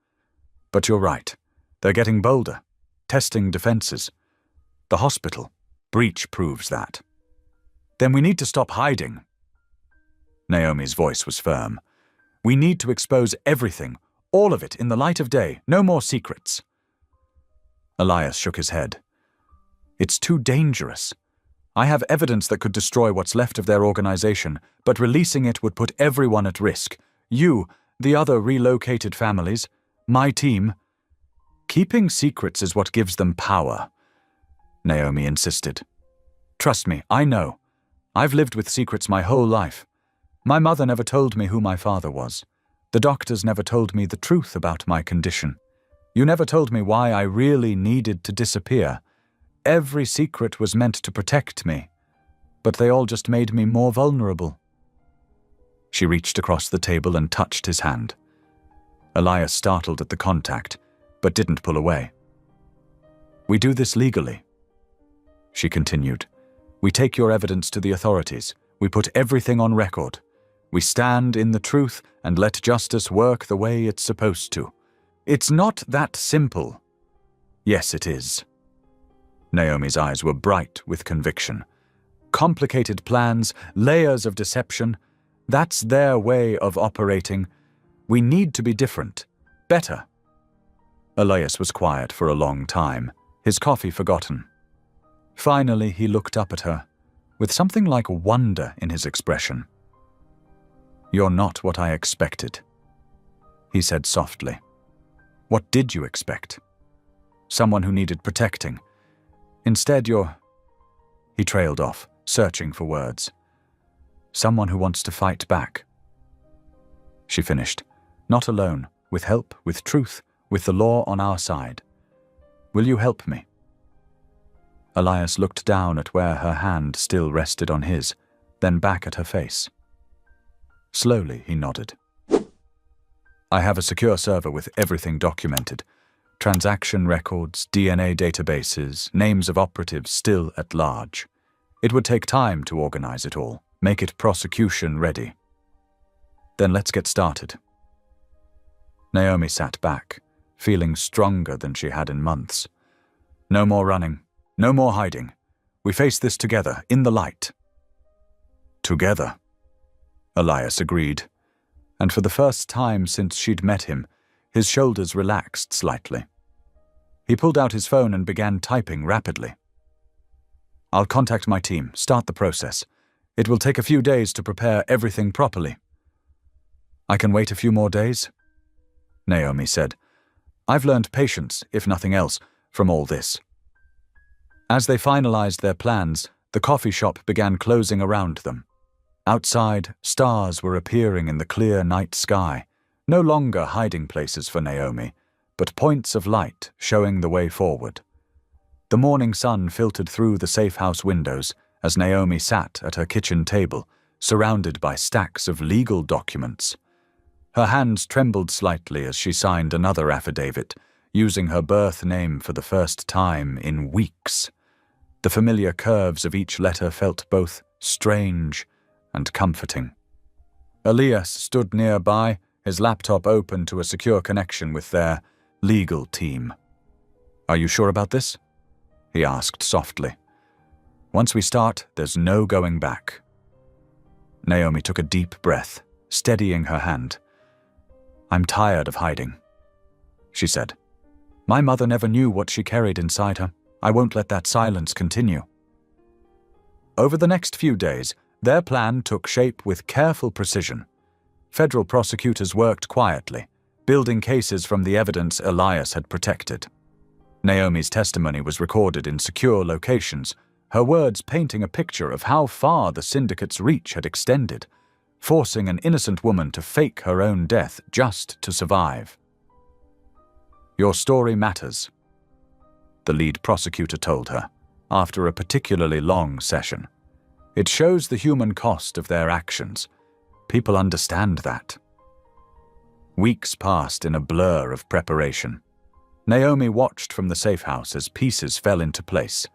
But you're right, they're getting bolder, testing defenses. The hospital breach proves that." "Then we need to stop hiding." Naomi's voice was firm. "We need to expose everything, all of it in the light of day, no more secrets." Elias shook his head. "It's too dangerous. I have evidence that could destroy what's left of their organization, but releasing it would put everyone at risk. You, the other relocated families, my team. Keeping secrets is what gives them power," Naomi insisted. "Trust me, I know. I've lived with secrets my whole life. My mother never told me who my father was. The doctors never told me the truth about my condition. You never told me why I really needed to disappear. Every secret was meant to protect me, but they all just made me more vulnerable." She reached across the table and touched his hand. Elias startled at the contact, but didn't pull away. "We do this legally," she continued. "We take your evidence to the authorities. We put everything on record. We stand in the truth and let justice work the way it's supposed to. It's not that simple." "Yes, it is." Naomi's eyes were bright with conviction. "Complicated plans, layers of deception. That's their way of operating. We need to be different. Better." Elias was quiet for a long time, his coffee forgotten. Finally, he looked up at her, with something like wonder in his expression. "You're not what I expected," he said softly. "What did you expect? Someone who needed protecting. Instead, you're—" He trailed off, searching for words. "Someone who wants to fight back, she finished. Not alone, with help, with truth, with the law on our side. Will you help me? Elias looked down at where her hand still rested on his, then back at her face. Slowly, he nodded. I have a secure server with everything documented. Transaction records, DNA databases, names of operatives still at large. It would take time to organize it all, make it prosecution ready. Then let's get started. Naomi sat back, feeling stronger than she had in months. No more running, no more hiding. We face this together, in the light. Together, Elias agreed, and for the first time since she'd met him, his shoulders relaxed slightly. He pulled out his phone and began typing rapidly. I'll contact my team, start the process. It will take a few days to prepare everything properly. I can wait a few more days? Naomi said. I've learned patience, if nothing else, from all this. As they finalized their plans, the coffee shop began closing around them. Outside, stars were appearing in the clear night sky, no longer hiding places for Naomi, but points of light showing the way forward. The morning sun filtered through the safe house windows as Naomi sat at her kitchen table, surrounded by stacks of legal documents. Her hands trembled slightly as she signed another affidavit, using her birth name for the first time in weeks. The familiar curves of each letter felt both strange and comforting. Elias stood nearby, his laptop open to a secure connection with their legal team. Are you sure about this? He asked softly. Once we start, there's no going back. Naomi took a deep breath, steadying her hand. I'm tired of hiding, she said. My mother never knew what she carried inside her. I won't let that silence continue. Over the next few days, their plan took shape with careful precision. Federal prosecutors worked quietly, building cases from the evidence Elias had protected. Naomi's testimony was recorded in secure locations, her words painting a picture of how far the syndicate's reach had extended, forcing an innocent woman to fake her own death just to survive. Your story matters, the lead prosecutor told her, after a particularly long session. It shows the human cost of their actions. People understand that. Weeks passed in a blur of preparation. Naomi watched from the safe house as pieces fell into place.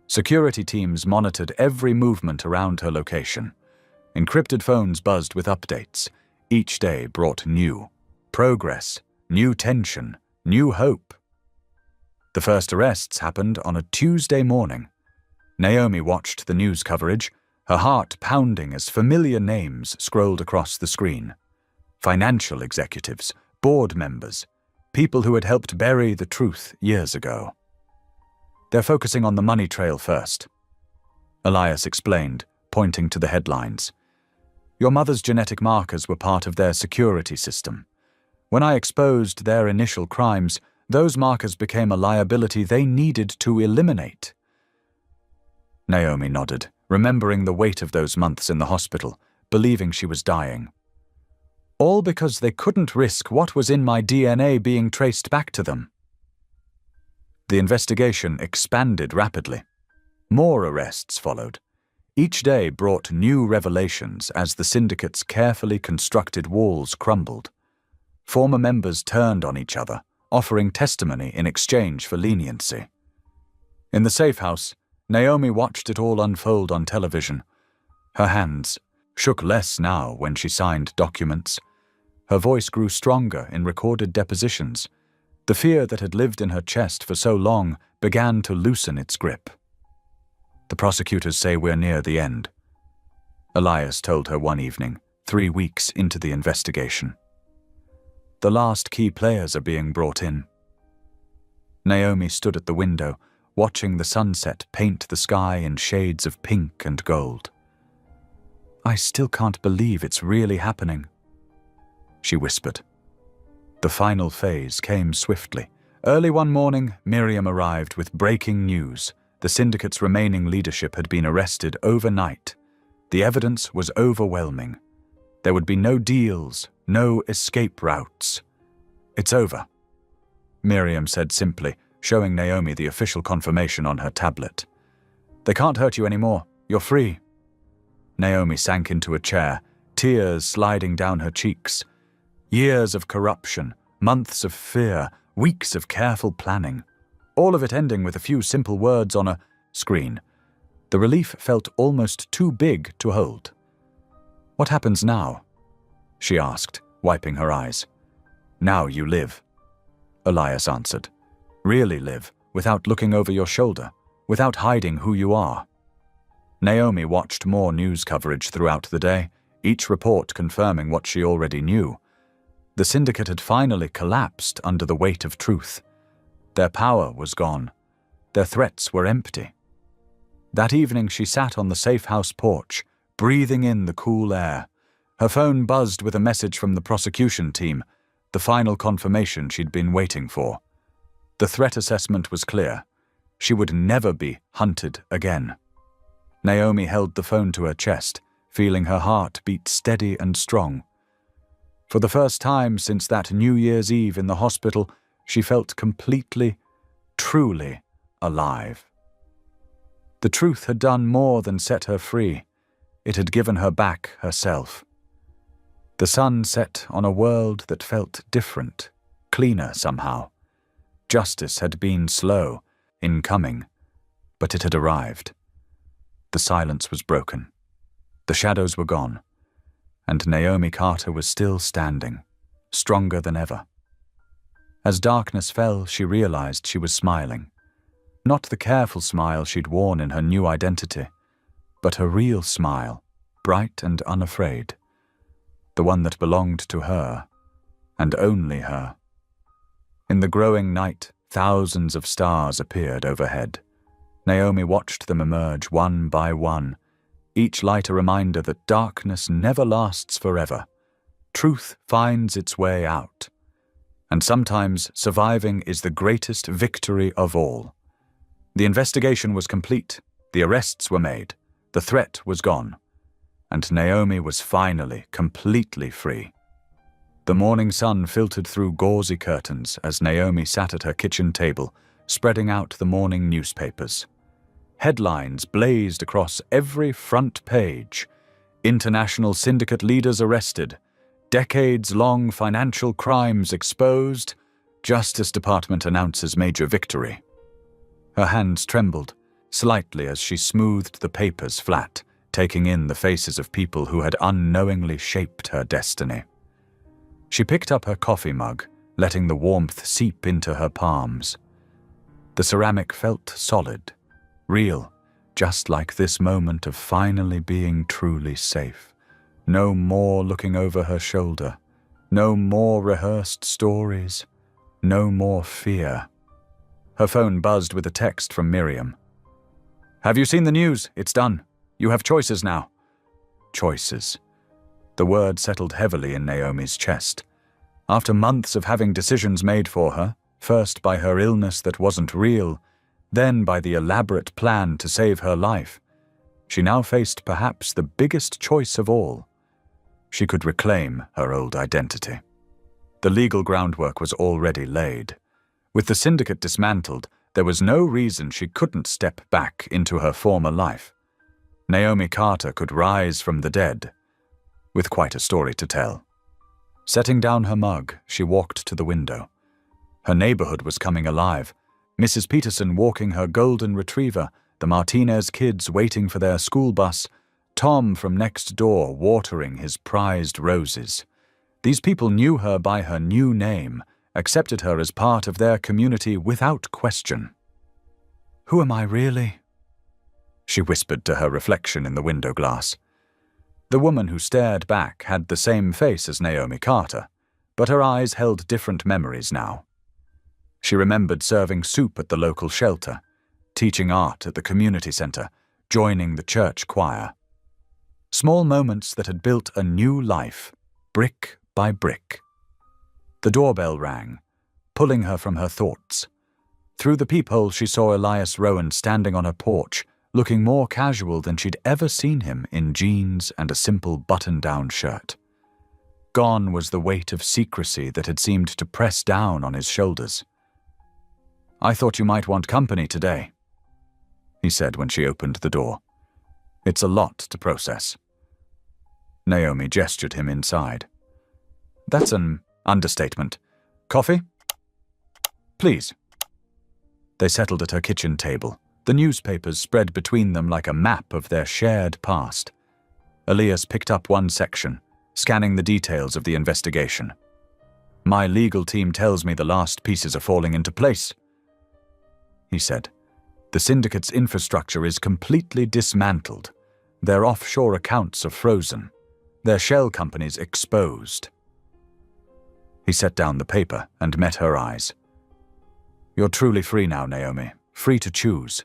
Security teams monitored every movement around her location. Encrypted phones buzzed with updates. Each day brought new progress, new tension, new hope. The first arrests happened on a Tuesday morning. Naomi watched the news coverage, her heart pounding as familiar names scrolled across the screen. Financial executives, board members, people who had helped bury the truth years ago. They're focusing on the money trail first, Elias explained, pointing to the headlines. Your mother's genetic markers were part of their security system. When I exposed their initial crimes, those markers became a liability they needed to eliminate. Naomi nodded, remembering the weight of those months in the hospital, believing she was dying. All because they couldn't risk what was in my DNA being traced back to them. The investigation expanded rapidly. More arrests followed. Each day brought new revelations as the syndicate's carefully constructed walls crumbled. Former members turned on each other, offering testimony in exchange for leniency. In the safe house, Naomi watched it all unfold on television. Her hands shook less now when she signed documents. Her voice grew stronger in recorded depositions. The fear that had lived in her chest for so long began to loosen its grip. The prosecutors say we're near the end, Elias told her one evening, 3 weeks into the investigation. The last key players are being brought in. Naomi stood at the window, watching the sunset paint the sky in shades of pink and gold. I still can't believe it's really happening, she whispered. The final phase came swiftly. Early one morning, Miriam arrived with breaking news. The syndicate's remaining leadership had been arrested overnight. The evidence was overwhelming. There would be no deals, no escape routes. "It's over," Miriam said simply, showing Naomi the official confirmation on her tablet. "They can't hurt you anymore. You're free." Naomi sank into a chair, tears sliding down her cheeks. Years of corruption, months of fear, weeks of careful planning, all of it ending with a few simple words on a screen. The relief felt almost too big to hold. "What happens now?" she asked, wiping her eyes. "Now you live," Elias answered. "Really live, without looking over your shoulder, without hiding who you are." Naomi watched more news coverage throughout the day, each report confirming what she already knew. The syndicate had finally collapsed under the weight of truth. Their power was gone. Their threats were empty. That evening she sat on the safe house porch, breathing in the cool air. Her phone buzzed with a message from the prosecution team, the final confirmation she'd been waiting for. The threat assessment was clear. She would never be hunted again. Naomi held the phone to her chest, feeling her heart beat steady and strong. For the first time since that New Year's Eve in the hospital, she felt completely, truly alive. The truth had done more than set her free. It had given her back herself. The sun set on a world that felt different, cleaner somehow. Justice had been slow in coming, but it had arrived. The silence was broken. The shadows were gone, and Naomi Carter was still standing, stronger than ever. As darkness fell, she realized she was smiling. Not the careful smile she'd worn in her new identity, but her real smile, bright and unafraid. The one that belonged to her, and only her. In the growing night, thousands of stars appeared overhead. Naomi watched them emerge one by one, each light a reminder that darkness never lasts forever. Truth finds its way out. And sometimes surviving is the greatest victory of all. The investigation was complete, the arrests were made, the threat was gone, and Naomi was finally completely free. The morning sun filtered through gauzy curtains as Naomi sat at her kitchen table, spreading out the morning newspapers. Headlines blazed across every front page. International syndicate leaders arrested. Decades-long financial crimes exposed. Justice Department announces major victory. Her hands trembled slightly as she smoothed the papers flat, taking in the faces of people who had unknowingly shaped her destiny. She picked up her coffee mug, letting the warmth seep into her palms. The ceramic felt solid, real, just like this moment of finally being truly safe. No more looking over her shoulder. No more rehearsed stories. No more fear. Her phone buzzed with a text from Miriam. "Have you seen the news? It's done. You have choices now." Choices. The word settled heavily in Naomi's chest. After months of having decisions made for her, first by her illness that wasn't real, then by the elaborate plan to save her life, she now faced perhaps the biggest choice of all. She could reclaim her old identity. The legal groundwork was already laid. With the syndicate dismantled, there was no reason she couldn't step back into her former life. Naomi Carter could rise from the dead, with quite a story to tell. Setting down her mug, she walked to the window. Her neighborhood was coming alive. Mrs. Peterson walking her golden retriever, the Martinez kids waiting for their school bus, Tom from next door watering his prized roses. These people knew her by her new name, accepted her as part of their community without question. "Who am I really?" she whispered to her reflection in the window glass. The woman who stared back had the same face as Naomi Carter, but her eyes held different memories now. She remembered serving soup at the local shelter, teaching art at the community center, joining the church choir. Small moments that had built a new life, brick by brick. The doorbell rang, pulling her from her thoughts. Through the peephole she saw Elias Rowan standing on her porch, looking more casual than she'd ever seen him in jeans and a simple button-down shirt. Gone was the weight of secrecy that had seemed to press down on his shoulders. "I thought you might want company today," he said when she opened the door. "It's a lot to process." Naomi gestured him inside. "That's an understatement. Coffee?" "Please." They settled at her kitchen table, the newspapers spread between them like a map of their shared past. Elias picked up one section, scanning the details of the investigation. "My legal team tells me the last pieces are falling into place," he said. "The syndicate's infrastructure is completely dismantled. Their offshore accounts are frozen. Their shell companies exposed." He set down the paper and met her eyes. "You're truly free now, Naomi. Free to choose."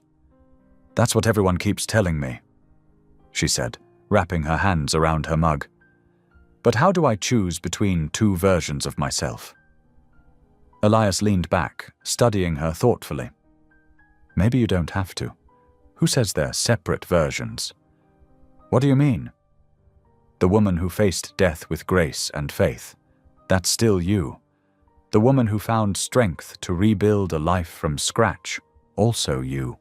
"That's what everyone keeps telling me," she said, wrapping her hands around her mug. "But how do I choose between two versions of myself?" Elias leaned back, studying her thoughtfully. "Maybe you don't have to. Who says they're separate versions?" "What do you mean?" "The woman who faced death with grace and faith. That's still you. The woman who found strength to rebuild a life from scratch. Also you.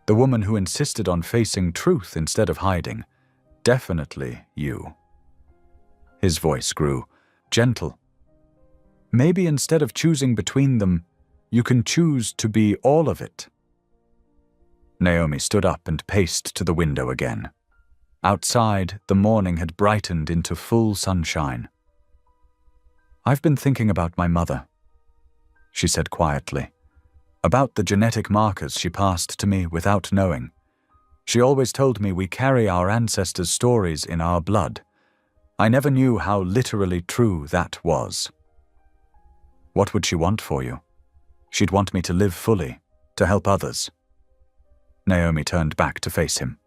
The woman who insisted on facing truth instead of hiding. Definitely you." His voice grew gentle. "Maybe instead of choosing between them, you can choose to be all of it." Naomi stood up and paced to the window again. Outside, the morning had brightened into full sunshine. "I've been thinking about my mother," she said quietly. "About the genetic markers she passed to me without knowing. She always told me we carry our ancestors' stories in our blood. I never knew how literally true that was." "What would she want for you?" "She'd want me to live fully, to help others." Naomi turned back to face him.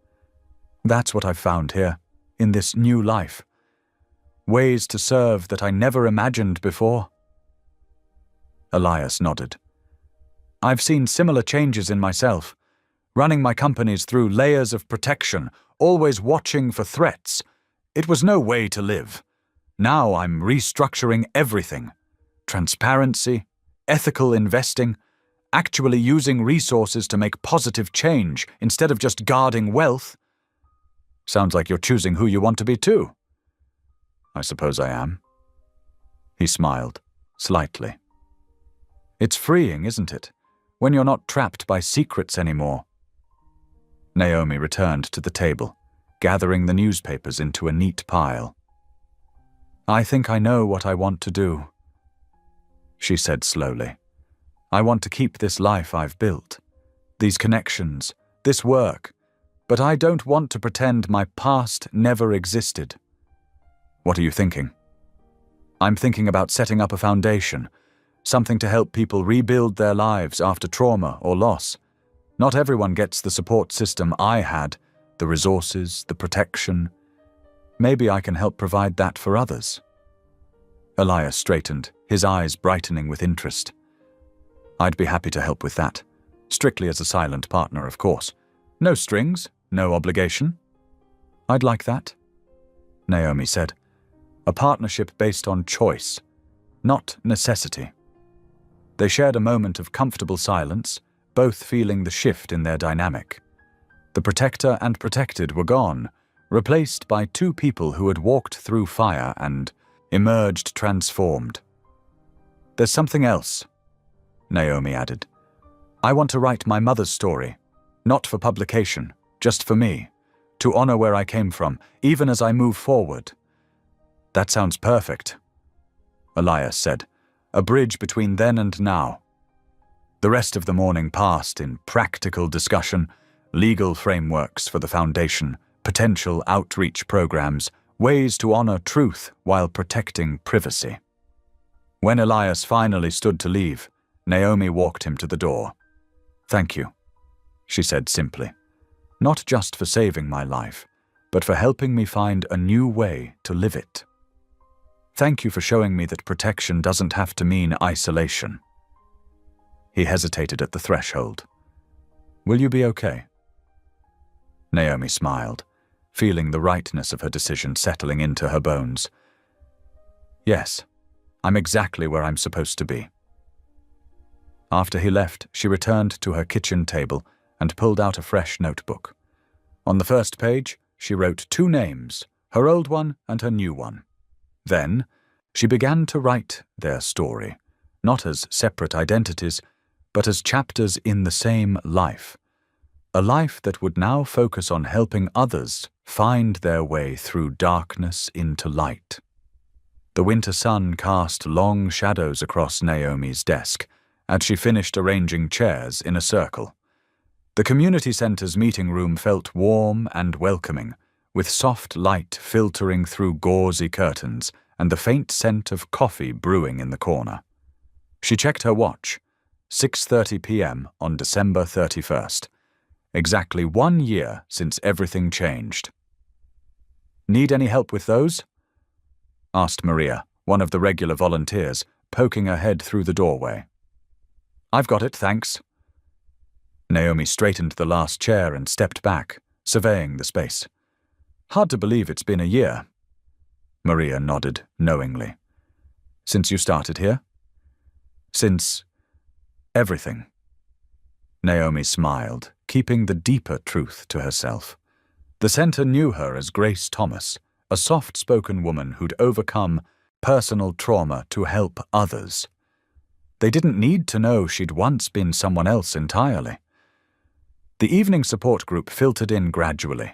"That's what I've found here, in this new life. Ways to serve that I never imagined before." Elias nodded. "I've seen similar changes in myself, running my companies through layers of protection, always watching for threats. It was no way to live. Now I'm restructuring everything. Transparency, ethical investing, actually using resources to make positive change instead of just guarding wealth." "Sounds like you're choosing who you want to be too." "I suppose I am." He smiled, slightly. "It's freeing, isn't it, when you're not trapped by secrets anymore?" Naomi returned to the table, gathering the newspapers into a neat pile. "I think I know what I want to do," she said slowly. "I want to keep this life I've built, these connections, this work, but I don't want to pretend my past never existed." "What are you thinking?" "I'm thinking about setting up a foundation, something to help people rebuild their lives after trauma or loss. Not everyone gets the support system I had, the resources, the protection. Maybe I can help provide that for others." Elias straightened, his eyes brightening with interest. "I'd be happy to help with that. Strictly as a silent partner, of course. No strings, no obligation." "I'd like that," Naomi said. "A partnership based on choice, not necessity." They shared a moment of comfortable silence, both feeling the shift in their dynamic. The protector and protected were gone, replaced by two people who had walked through fire and emerged transformed. "There's something else," Naomi added. "I want to write my mother's story, not for publication, just for me, to honor where I came from, even as I move forward." "That sounds perfect," Elias said, "a bridge between then and now." The rest of the morning passed in practical discussion, legal frameworks for the foundation, potential outreach programs, ways to honor truth while protecting privacy. When Elias finally stood to leave, Naomi walked him to the door. "Thank you," she said simply, "not just for saving my life, but for helping me find a new way to live it. Thank you for showing me that protection doesn't have to mean isolation." He hesitated at the threshold. "Will you be okay?" Naomi smiled, feeling the rightness of her decision settling into her bones. Yes, I'm exactly where I'm supposed to be. After he left, she returned to her kitchen table and pulled out a fresh notebook. On the first page, she wrote 2 names, her old one and her new one. Then, she began to write their story, not as separate identities, but as chapters in the same life. A life that would now focus on helping others find their way through darkness into light. The winter sun cast long shadows across Naomi's desk as she finished arranging chairs in a circle. The community center's meeting room felt warm and welcoming, with soft light filtering through gauzy curtains and the faint scent of coffee brewing in the corner. She checked her watch, 6:30 p.m. on December 31st, exactly 1 year since everything changed. "Need any help with those?" asked Maria, one of the regular volunteers, poking her head through the doorway. "I've got it, thanks." Naomi straightened the last chair and stepped back, surveying the space. "Hard to believe it's been a year." Maria nodded knowingly. "Since you started here?" "Since everything." Naomi smiled, keeping the deeper truth to herself. The center knew her as Grace Thomas, a soft-spoken woman who'd overcome personal trauma to help others. They didn't need to know she'd once been someone else entirely. The evening support group filtered in gradually,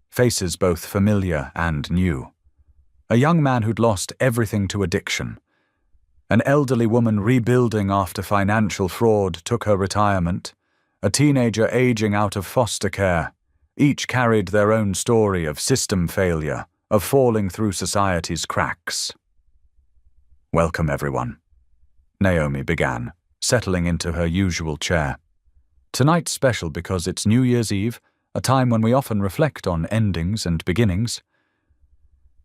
faces both familiar and new. A young man who'd lost everything to addiction. An elderly woman rebuilding after financial fraud took her retirement. A teenager aging out of foster care. Each carried their own story of system failure, of falling through society's cracks. "Welcome, everyone," Naomi began, settling into her usual chair. "Tonight's special because it's New Year's Eve, a time when we often reflect on endings and beginnings."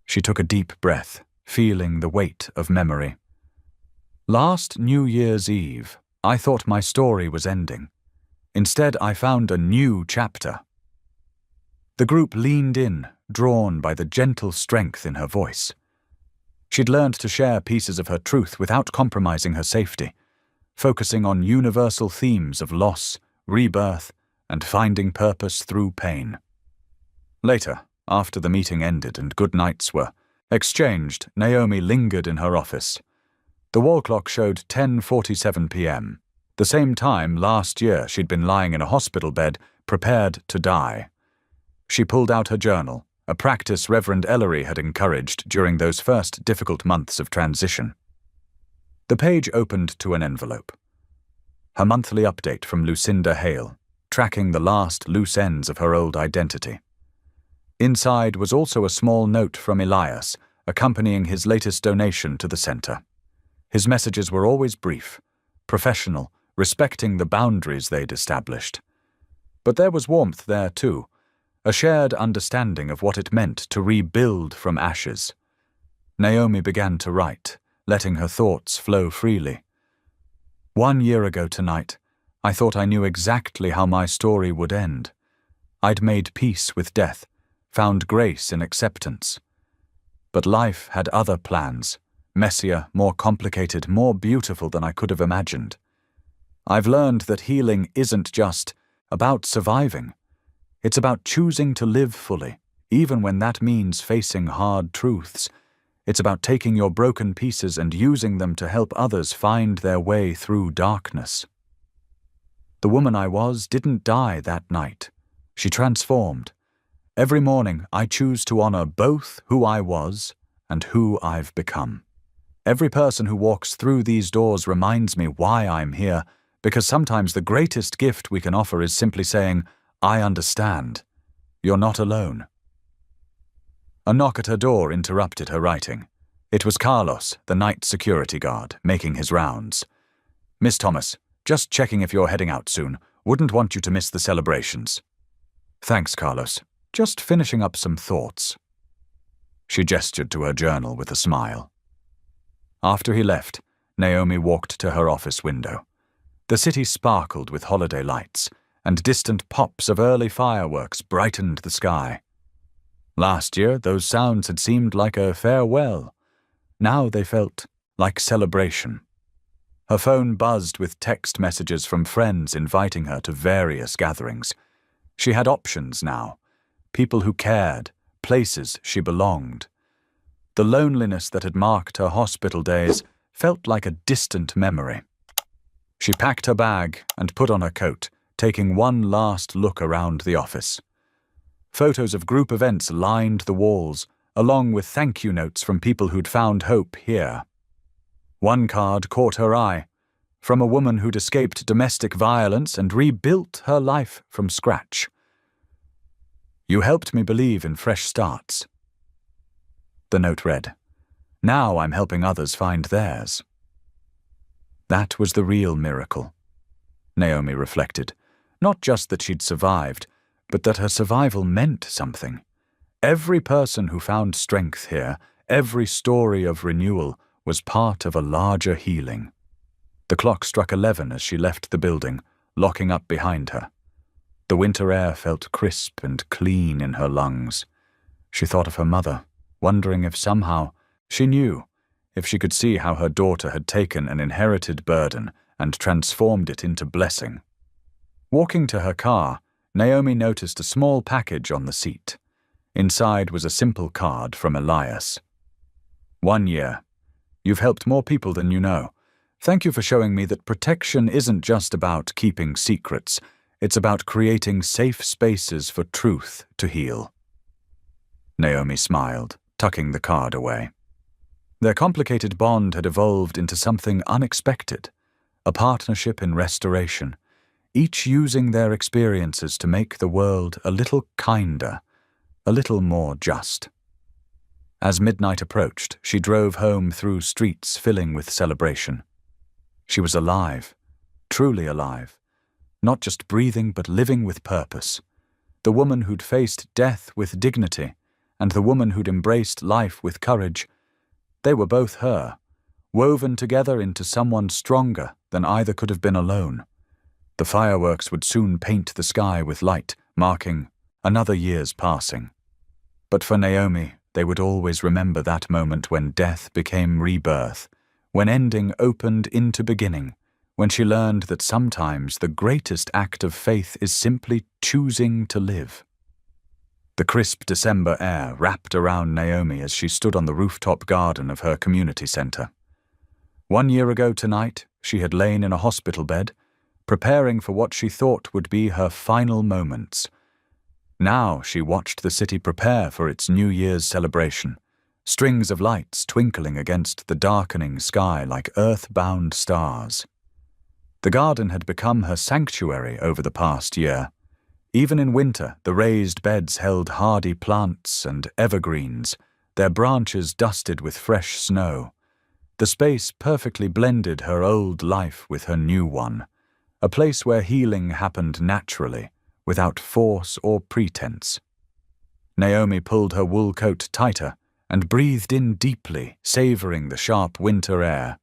She took a deep breath, feeling the weight of memory. "Last New Year's Eve, I thought my story was ending. Instead, I found a new chapter." The group leaned in, drawn by the gentle strength in her voice. She'd learned to share pieces of her truth without compromising her safety, focusing on universal themes of loss, rebirth, and finding purpose through pain. Later, after the meeting ended and good nights were exchanged, Naomi lingered in her office. The wall clock showed 10:47 p.m., the same time last year she'd been lying in a hospital bed, prepared to die. She pulled out her journal, a practice Reverend Ellery had encouraged during those first difficult months of transition. The page opened to an envelope. Her monthly update from Lucinda Hale, tracking the last loose ends of her old identity. Inside was also a small note from Elias, accompanying his latest donation to the center. His messages were always brief, professional, respecting the boundaries they'd established. But there was warmth there too, a shared understanding of what it meant to rebuild from ashes. Naomi began to write, letting her thoughts flow freely. 1 year ago tonight, I thought I knew exactly how my story would end. I'd made peace with death, found grace in acceptance. But life had other plans, messier, more complicated, more beautiful than I could have imagined. I've learned that healing isn't just about surviving. It's about choosing to live fully, even when that means facing hard truths. It's about taking your broken pieces and using them to help others find their way through darkness. The woman I was didn't die that night. She transformed. Every morning I choose to honor both who I was and who I've become. Every person who walks through these doors reminds me why I'm here, because sometimes the greatest gift we can offer is simply saying, "I understand. You're not alone." A knock at her door interrupted her writing. It was Carlos, the night security guard, making his rounds. "Miss Thomas, just checking if you're heading out soon. Wouldn't want you to miss the celebrations." "Thanks, Carlos. Just finishing up some thoughts." She gestured to her journal with a smile. After he left, Naomi walked to her office window. The city sparkled with holiday lights, and distant pops of early fireworks brightened the sky. Last year, those sounds had seemed like a farewell. Now they felt like celebration. Her phone buzzed with text messages from friends inviting her to various gatherings. She had options now, people who cared, places she belonged. The loneliness that had marked her hospital days felt like a distant memory. She packed her bag and put on her coat, taking one last look around the office. Photos of group events lined the walls, along with thank you notes from people who'd found hope here. One card caught her eye, from a woman who'd escaped domestic violence and rebuilt her life from scratch. "You helped me believe in fresh starts." The note read, "Now I'm helping others find theirs." That was the real miracle, Naomi reflected. Not just that she'd survived, but that her survival meant something. Every person who found strength here, every story of renewal, was part of a larger healing. The clock struck 11 as she left the building, locking up behind her. The winter air felt crisp and clean in her lungs. She thought of her mother, wondering if somehow she knew, if she could see how her daughter had taken an inherited burden and transformed it into blessing. Walking to her car, Naomi noticed a small package on the seat. Inside was a simple card from Elias. "1 year. You've helped more people than you know. Thank you for showing me that protection isn't just about keeping secrets. It's about creating safe spaces for truth to heal." Naomi smiled, tucking the card away. Their complicated bond had evolved into something unexpected, a partnership in restoration, each using their experiences to make the world a little kinder, a little more just. As midnight approached, she drove home through streets filling with celebration. She was alive, truly alive, not just breathing but living with purpose. The woman who'd faced death with dignity, and the woman who'd embraced life with courage, they were both her, woven together into someone stronger than either could have been alone. The fireworks would soon paint the sky with light, marking another year's passing. But for Naomi, they would always remember that moment when death became rebirth, when ending opened into beginning, when she learned that sometimes the greatest act of faith is simply choosing to live. The crisp December air wrapped around Naomi as she stood on the rooftop garden of her community center. 1 year ago tonight, she had lain in a hospital bed, preparing for what she thought would be her final moments. Now she watched the city prepare for its New Year's celebration, strings of lights twinkling against the darkening sky like earth-bound stars. The garden had become her sanctuary over the past year. Even in winter, the raised beds held hardy plants and evergreens, their branches dusted with fresh snow. The space perfectly blended her old life with her new one, a place where healing happened naturally, without force or pretense. Naomi pulled her wool coat tighter and breathed in deeply, savoring the sharp winter air.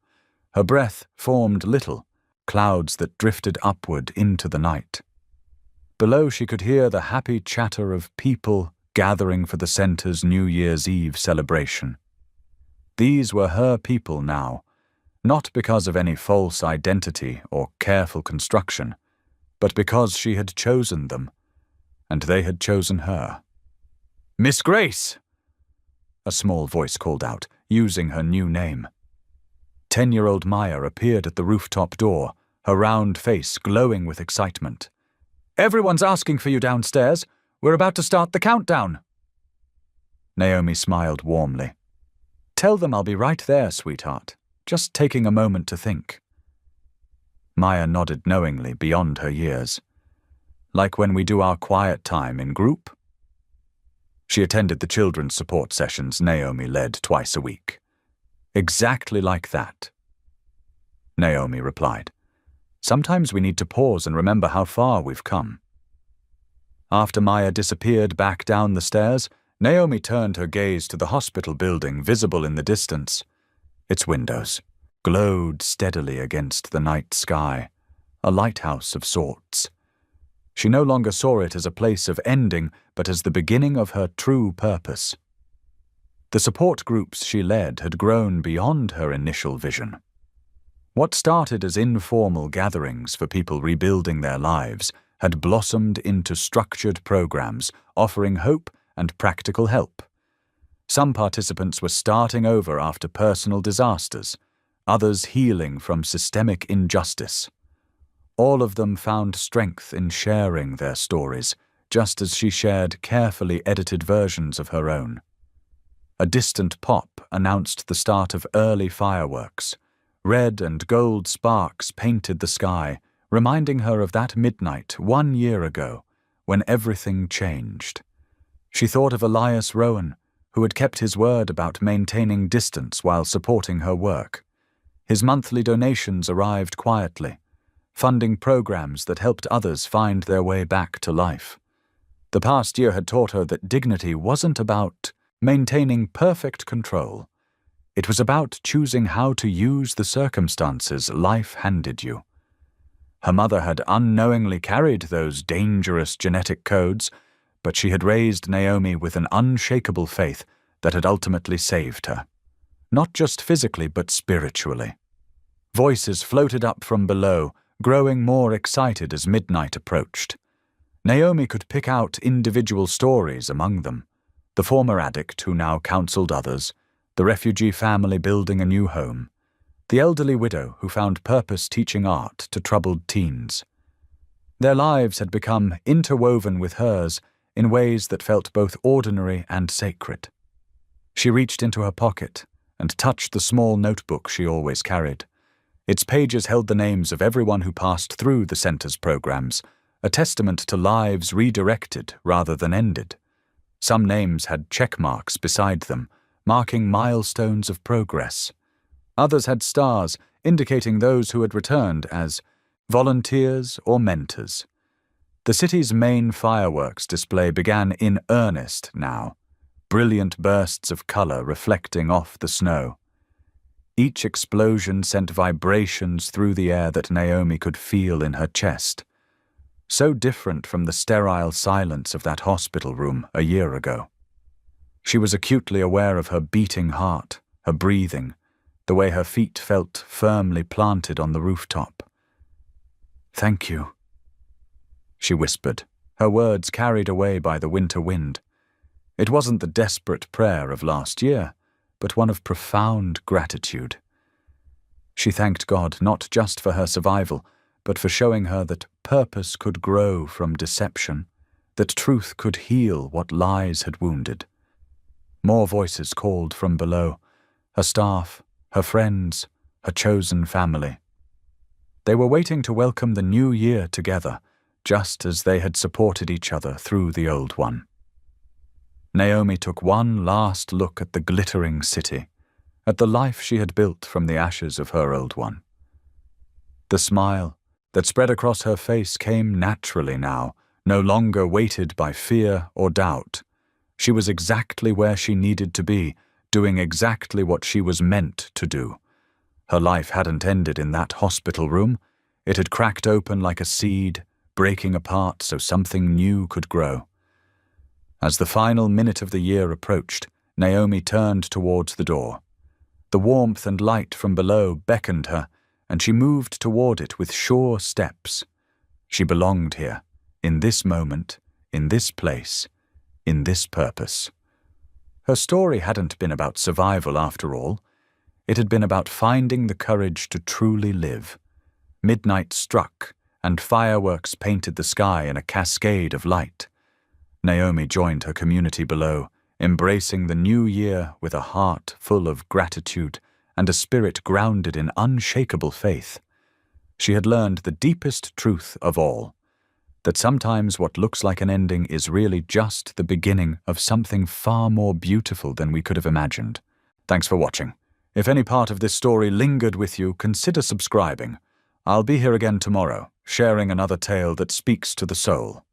Her breath formed little, clouds that drifted upward into the night. Below she could hear the happy chatter of people gathering for the center's New Year's Eve celebration. These were her people now, not because of any false identity or careful construction, but because she had chosen them, and they had chosen her. "Miss Grace!" a small voice called out, using her new name. 10-year-old Maya appeared at the rooftop door, her round face glowing with excitement. "Everyone's asking for you downstairs. We're about to start the countdown." Naomi smiled warmly. "Tell them I'll be right there, sweetheart. Just taking a moment to think." Maya nodded knowingly beyond her years. "Like when we do our quiet time in group?" She attended the children's support sessions Naomi led twice a week. "Exactly like that," Naomi replied. "Sometimes we need to pause and remember how far we've come." After Maya disappeared back down the stairs, Naomi turned her gaze to the hospital building visible in the distance. Its windows glowed steadily against the night sky, a lighthouse of sorts. She no longer saw it as a place of ending, but as the beginning of her true purpose. The support groups she led had grown beyond her initial vision. What started as informal gatherings for people rebuilding their lives had blossomed into structured programs offering hope and practical help. Some participants were starting over after personal disasters, others healing from systemic injustice. All of them found strength in sharing their stories, just as she shared carefully edited versions of her own. A distant pop announced the start of early fireworks. Red and gold sparks painted the sky, reminding her of that midnight 1 year ago, when everything changed. She thought of Elias Rowan, who had kept his word about maintaining distance while supporting her work. His monthly donations arrived quietly, funding programs that helped others find their way back to life. The past year had taught her that dignity wasn't about maintaining perfect control. It was about choosing how to use the circumstances life handed you. Her mother had unknowingly carried those dangerous genetic codes, but she had raised Naomi with an unshakable faith that had ultimately saved her. Not just physically, but spiritually. Voices floated up from below, growing more excited as midnight approached. Naomi could pick out individual stories among them. The former addict who now counseled others, the refugee family building a new home, the elderly widow who found purpose teaching art to troubled teens. Their lives had become interwoven with hers in ways that felt both ordinary and sacred. She reached into her pocket and touched the small notebook she always carried. Its pages held the names of everyone who passed through the center's programs, a testament to lives redirected rather than ended. Some names had check marks beside them, marking milestones of progress. Others had stars, indicating those who had returned as volunteers or mentors. The city's main fireworks display began in earnest now, brilliant bursts of color reflecting off the snow. Each explosion sent vibrations through the air that Naomi could feel in her chest. So different from the sterile silence of that hospital room a year ago. She was acutely aware of her beating heart, her breathing, the way her feet felt firmly planted on the rooftop. "Thank you," she whispered, her words carried away by the winter wind. It wasn't the desperate prayer of last year, but one of profound gratitude. She thanked God not just for her survival, but for showing her that purpose could grow from deception, that truth could heal what lies had wounded. More voices called from below, her staff, her friends, her chosen family. They were waiting to welcome the new year together, just as they had supported each other through the old one. Naomi took one last look at the glittering city, at the life she had built from the ashes of her old one. The smile that spread across her face came naturally now, no longer weighted by fear or doubt. She was exactly where she needed to be, doing exactly what she was meant to do. Her life hadn't ended in that hospital room. It had cracked open like a seed, breaking apart so something new could grow. As the final minute of the year approached, Naomi turned towards the door. The warmth and light from below beckoned her, and she moved toward it with sure steps. She belonged here, in this moment, in this place, in this purpose. Her story hadn't been about survival after all. It had been about finding the courage to truly live. Midnight struck, and fireworks painted the sky in a cascade of light. Naomi joined her community below, embracing the new year with a heart full of gratitude and a spirit grounded in unshakable faith. She had learned the deepest truth of all, that sometimes what looks like an ending is really just the beginning of something far more beautiful than we could have imagined. Thanks for watching. If any part of this story lingered with you, consider subscribing. I'll be here again tomorrow, sharing another tale that speaks to the soul.